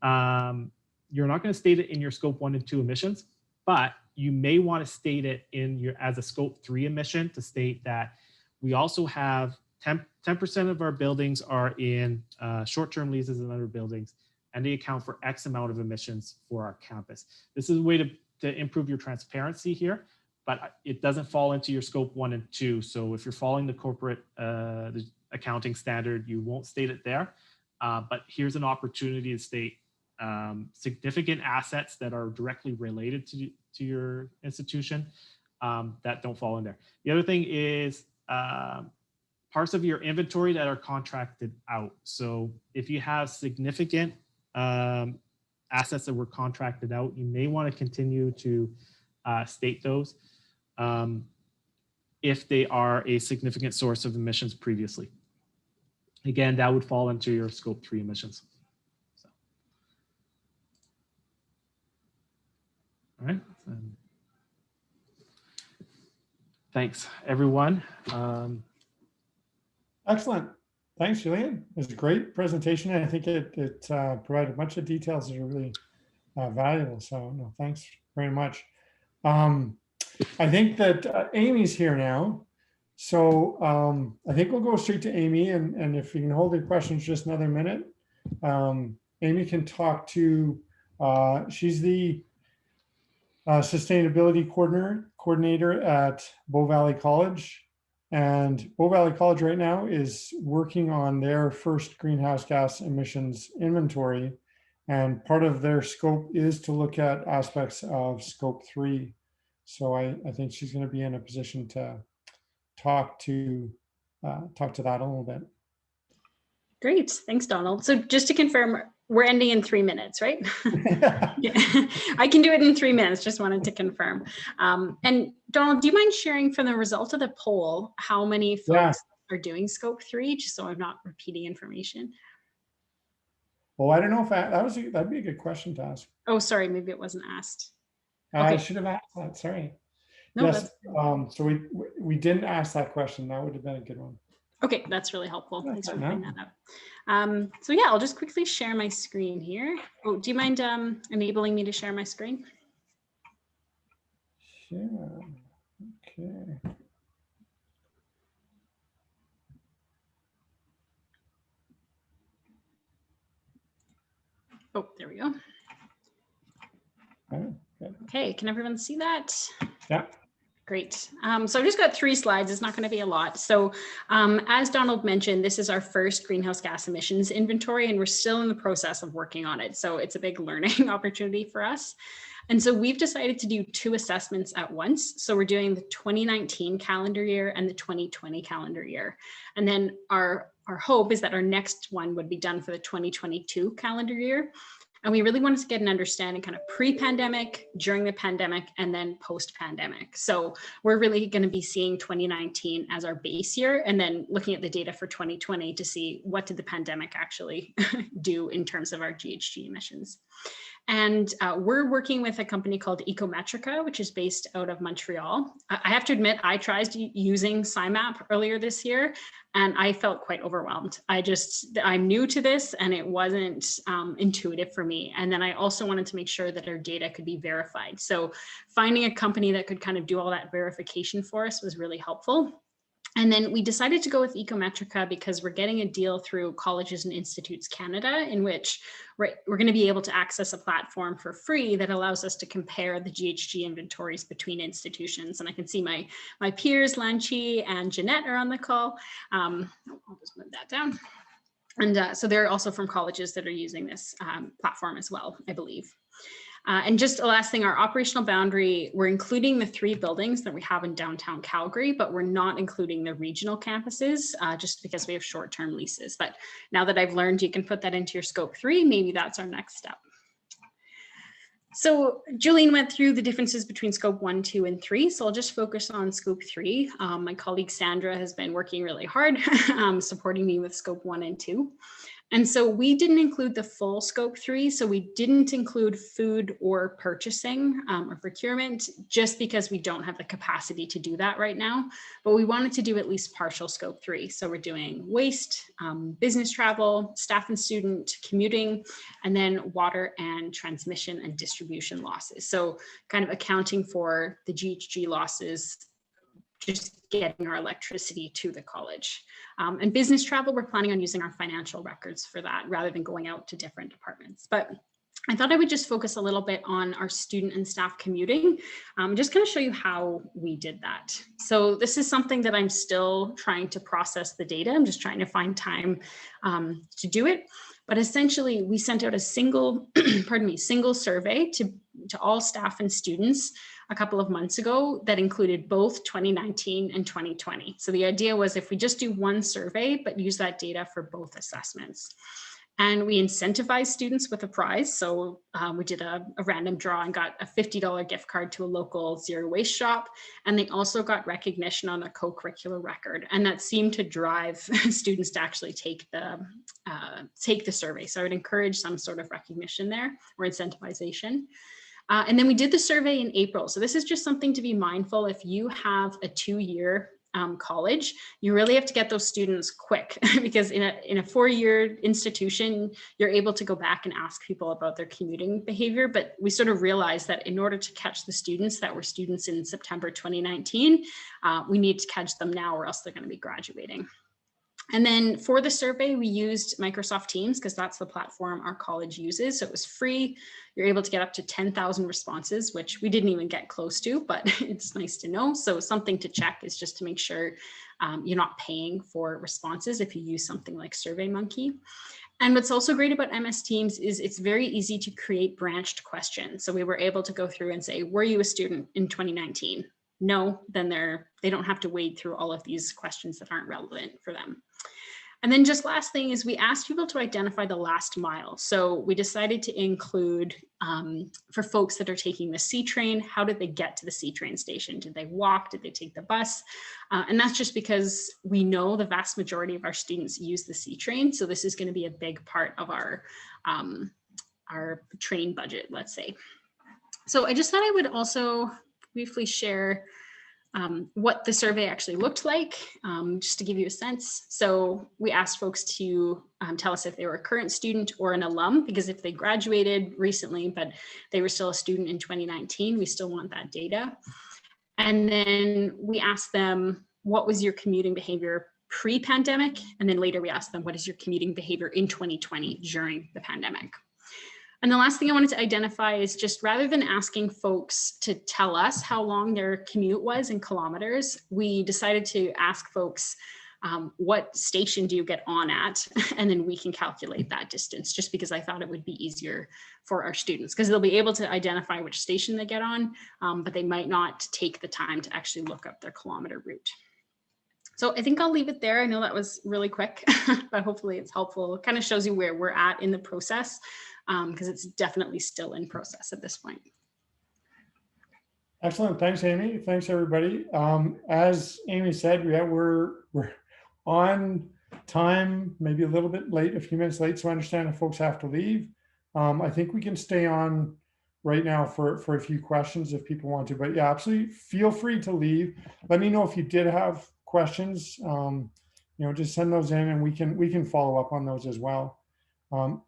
you're not going to state it in your Scope 1 and 2 emissions, but you may want to state it in as a Scope 3 emission to state that we also have 10% of our buildings are in short-term leases in other buildings, and they account for X amount of emissions for our campus. This is a way to improve your transparency here, but it doesn't fall into your Scope 1 and 2. So if you're following the corporate the accounting standard, you won't state it there. But here's an opportunity to state significant assets that are directly related to your institution that don't fall in there. The other thing is parts of your inventory that are contracted out. So if you have significant assets that were contracted out, you may want to continue to state those if they are a significant source of emissions previously. Again, that would fall into your Scope 3 emissions. So. All right. Thanks, everyone. Excellent. Thanks, Julian. It was a great presentation. I think it provided a bunch of details that are really valuable. So no, thanks very much. I think that Amy's here now. So I think we'll go straight to Amy. And if you can hold your questions just another minute, Amy can talk to, she's the sustainability coordinator at Bow Valley College. And Bow Valley College right now is working on their first greenhouse gas emissions inventory. And part of their scope is to look at aspects of Scope 3. So I think she's going to be in a position to talk to that a little bit. Great, thanks, Donald. So just to confirm, we're ending in 3 minutes, right? Yeah. I can do it in 3 minutes, just wanted to confirm. And Donald, do you mind sharing from the result of the poll, how many folks are doing Scope 3, just so I'm not repeating information? Well, I don't know if that'd be a good question to ask. Oh, sorry, maybe it wasn't asked. I should have asked that, sorry. No, yes, so we didn't ask that question. That would have been a good one. Okay, that's really helpful. Thanks for bringing that up. So yeah, I'll just quickly share my screen here. Oh, do you mind enabling me to share my screen? Sure, okay. Oh, there we go. Oh, good. Okay, can everyone see that? Yeah. Great. So I've just got 3 slides. It's not going to be a lot. So as Donald mentioned, this is our first greenhouse gas emissions inventory, and we're still in the process of working on it. So it's a big learning opportunity for us. And so we've decided to do 2 assessments at once. So we're doing the 2019 calendar year and the 2020 calendar year. And then our hope is that our next one would be done for the 2022 calendar year. And we really wanted to get an understanding kind of pre-pandemic, during the pandemic, and then post-pandemic. So we're really going to be seeing 2019 as our base year, and then looking at the data for 2020 to see what did the pandemic actually do in terms of our GHG emissions. And we're working with a company called Ecometrica, which is based out of Montreal. I have to admit, I tried using SciMap earlier this year, and I felt quite overwhelmed. I'm new to this, and it wasn't intuitive for me. And then I also wanted to make sure that our data could be verified. So finding a company that could kind of do all that verification for us was really helpful. And then we decided to go with Ecometrica because we're getting a deal through Colleges and Institutes Canada, in which we're going to be able to access a platform for free that allows us to compare the GHG inventories between institutions. And I can see my peers, Lanchi and Jeanette, are on the call. I'll just move that down. And so they're also from colleges that are using this platform as well, I believe. And just a last thing, our operational boundary, we're including the 3 buildings that we have in downtown Calgary, but we're not including the regional campuses just because we have short-term leases. But now that I've learned you can put that into your scope 3, maybe that's our next step. So Julian went through the differences between scope 1, 2, and 3. So I'll just focus on scope 3. My colleague Sandra has been working really hard supporting me with scope 1 and 2. And so we didn't include the full scope 3. So we didn't include food or purchasing or procurement, just because we don't have the capacity to do that right now. But we wanted to do at least partial scope 3. So we're doing waste, business travel, staff and student, commuting, and then water and transmission and distribution losses. So kind of accounting for the GHG losses, just getting our electricity to the college. And business travel, we're planning on using our financial records for that rather than going out to different departments. But I thought I would just focus a little bit on our student and staff commuting, just kind of show you how we did that. So this is something that I'm still trying to process the data. I'm just trying to find time to do it. But essentially, we sent out a single survey to all staff and students a couple of months ago that included both 2019 and 2020. So the idea was if we just do one survey, but use that data for both assessments. And we incentivized students with a prize. So we did a random draw and got a $50 gift card to a local zero waste shop. And they also got recognition on their co-curricular record. And that seemed to drive students to actually take the survey. So I would encourage some sort of recognition there or incentivization. And then we did the survey in April. So this is just something to be mindful. If you have a 2-year college, you really have to get those students quick because in a 4-year institution, you're able to go back and ask people about their commuting behavior. But we sort of realized that in order to catch the students that were students in September 2019, we need to catch them now or else they're going to be graduating. And then for the survey, we used Microsoft Teams because that's the platform our college uses. So it was free. You're able to get up to 10,000 responses, which we didn't even get close to, but it's nice to know. So something to check is just to make sure you're not paying for responses if you use something like SurveyMonkey. And what's also great about MS Teams is it's very easy to create branched questions. So we were able to go through and say, were you a student in 2019? No, then they don't have to wade through all of these questions that aren't relevant for them. And then just last thing is we asked people to identify the last mile. So we decided to include for folks that are taking the C train, how did they get to the C train station? Did they walk? Did they take the bus? And that's just because we know the vast majority of our students use the C train. So this is going to be a big part of our train budget, let's say. So I just thought I would also briefly share what the survey actually looked like, just to give you a sense. So we asked folks to tell us if they were a current student or an alum, because if they graduated recently, but they were still a student in 2019, we still want that data. And then we asked them, what was your commuting behavior pre-pandemic? And then later we asked them, what is your commuting behavior in 2020 during the pandemic? And the last thing I wanted to identify is just rather than asking folks to tell us how long their commute was in kilometers, we decided to ask folks, what station do you get on at? And then we can calculate that distance, just because I thought it would be easier for our students, because they'll be able to identify which station they get on, but they might not take the time to actually look up their kilometer route. So I think I'll leave it there. I know that was really quick, but hopefully it's helpful. It kind of shows you where we're at in the process, because it's definitely still in process at this point. Excellent. Thanks, Amy. Thanks, everybody. As Amy said, we're on time, maybe a little bit late, a few minutes late, so I understand if folks have to leave. I think we can stay on right now for a few questions if people want to, but yeah, absolutely feel free to leave. Let me know if you did have questions. Just send those in and we can follow up on those as well.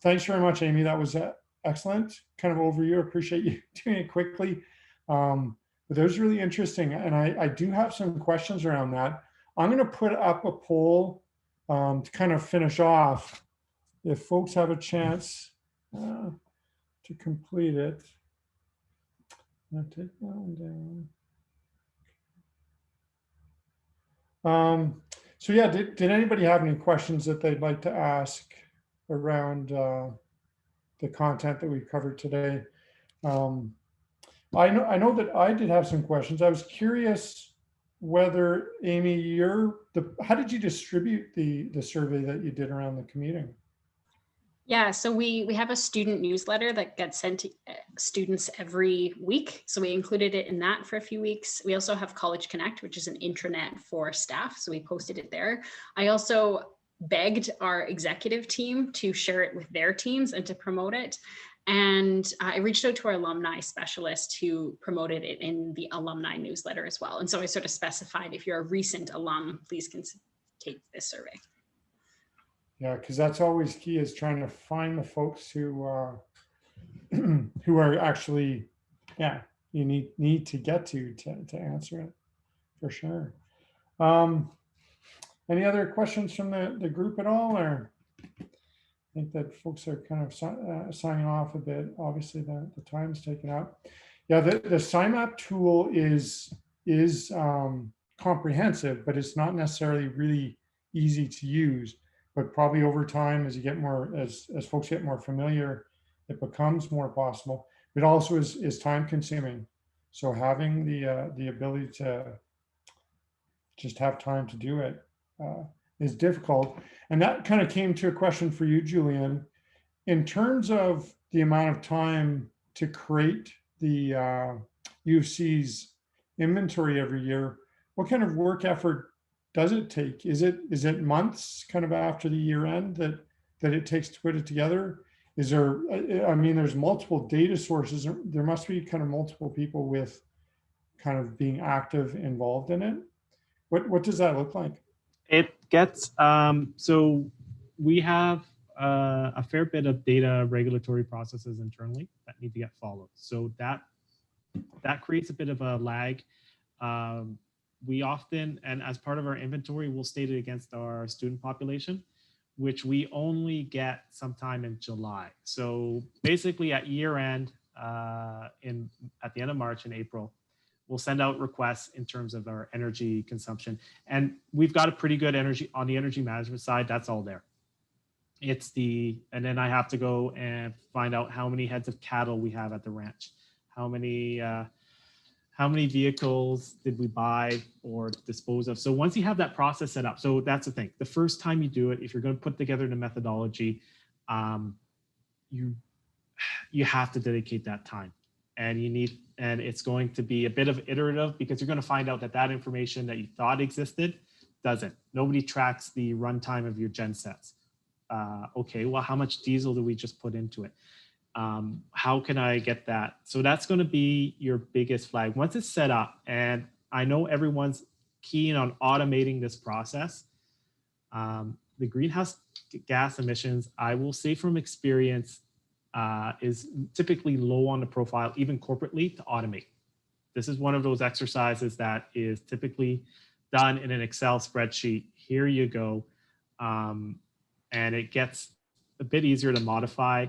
Thanks very much, Amy. That was excellent kind of overview. Appreciate you doing it quickly. But that was really interesting. And I do have some questions around that. I'm going to put up a poll to kind of finish off. If folks have a chance to complete it. I'll take that one down. So yeah, did anybody have any questions that they'd like to ask around the content that we covered today? I know that I did have some questions. I was curious whether, Amy, how did you distribute the survey that you did around the commuting? Yeah, so we have a student newsletter that gets sent to students every week. So we included it in that for a few weeks. We also have College Connect, which is an intranet for staff. So we posted it there. I also begged our executive team to share it with their teams and to promote it. And I reached out to our alumni specialist who promoted it in the alumni newsletter as well. And so I sort of specified, if you're a recent alum, please take this survey. Yeah, because that's always key, is trying to find the folks who who are actually, you need to get to answer it, for sure. Any other questions from the group at all, or? I think that folks are kind of signing off a bit. Obviously, the time's taken up. Yeah, the SciMap tool is comprehensive, but it's not necessarily really easy to use. But probably over time, as you get more, as folks get more familiar, it becomes more possible. It also is time consuming. So having the ability to just have time to do it is difficult. And that kind of came to a question for you, Julian. In terms of the amount of time to create the U of C's inventory every year, what kind of work effort does it take? Is it months kind of after the year end that it takes to put it together? Is there, I mean, there's multiple data sources. There must be kind of multiple people with kind of being active involved in it. What does that look like? It gets, so we have a fair bit of data regulatory processes internally that need to get followed. So that creates a bit of a lag. We often, and as part of our inventory, we'll state it against our student population, which we only get sometime in July. So basically at year end, at the end of March and April, we'll send out requests in terms of our energy consumption. And we've got a pretty good energy on the energy management side. That's all there. And then I have to go and find out how many heads of cattle we have at the ranch. How many vehicles did we buy or dispose of? So once you have that process set up, so that's the thing. The first time you do it, if you're going to put together the methodology, you have to dedicate that time, and it's going to be a bit of iterative, because you're going to find out that information that you thought existed doesn't. Nobody tracks the runtime of your gen sets. Okay, well, how much diesel do we just put into it? How can I get that? So that's going to be your biggest flag. Once it's set up, and I know everyone's keen on automating this process, the greenhouse gas emissions, I will say from experience, is typically low on the profile, even corporately, to automate. This is one of those exercises that is typically done in an Excel spreadsheet. Here you go. And it gets a bit easier to modify.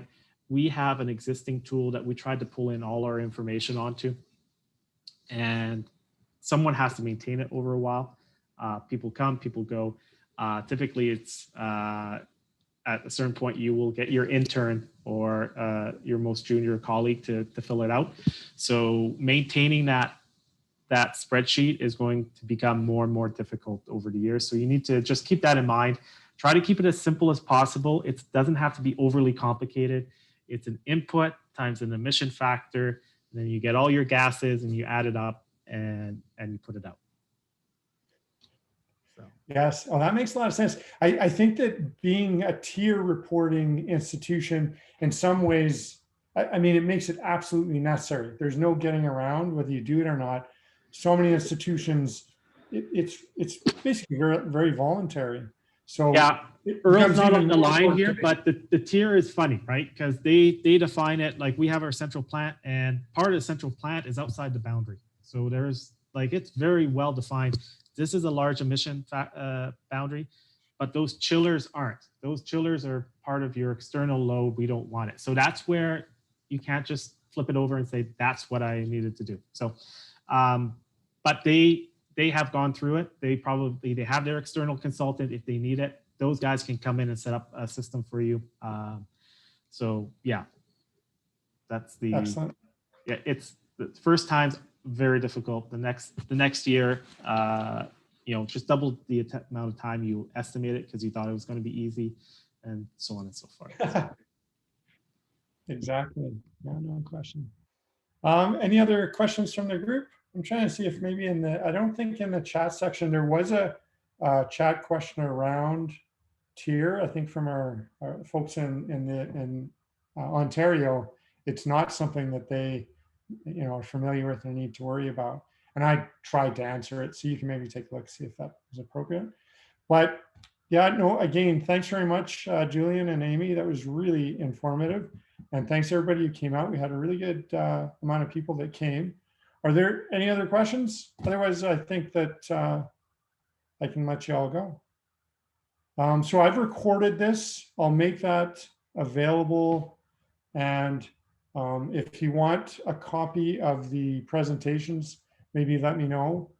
we have an existing tool that we tried to pull in all our information onto, and someone has to maintain it over a while. People come, people go. Typically, it's at a certain point, you will get your intern or your most junior colleague to fill it out. So maintaining that spreadsheet is going to become more and more difficult over the years. So you need to just keep that in mind. Try to keep it as simple as possible. It doesn't have to be overly complicated. It's an input times an emission factor. And then you get all your gases and you add it up and you put it out. So. Yes, oh, that makes a lot of sense. I think that being a tier reporting institution in some ways, I mean, it makes it absolutely necessary. There's no getting around whether you do it or not. So many institutions, it's basically very, very voluntary. So yeah, Earl's not on the line here, but the tier is funny, right? Because they define it like we have our central plant, and part of the central plant is outside the boundary. So there's like, it's very well defined. This is a large emission boundary, but those chillers aren't. Those chillers are part of your external load. We don't want it. So that's where you can't just flip it over and say, that's what I needed to do. So, but they have gone through it. They have their external consultant if they need it. Those guys can come in and set up a system for you. So yeah, that's the, excellent. Yeah, it's the first time's very difficult. The next year, just double the amount of time you estimate it because you thought it was going to be easy, and so on and so forth. Exactly. Yeah, no question. Any other questions from the group? I'm trying to see if maybe I don't think in the chat section there was a chat question around tier. I think from our folks in Ontario, it's not something that they are familiar with and need to worry about. And I tried to answer it, so you can maybe take a look, see if that was appropriate. But yeah, no, again, thanks very much, Julian and Amy. That was really informative. And thanks everybody who came out. We had a really good amount of people that came. Are there any other questions? Otherwise, I think that I can let you all go. So I've recorded this. I'll make that available. And if you want a copy of the presentations, maybe let me know.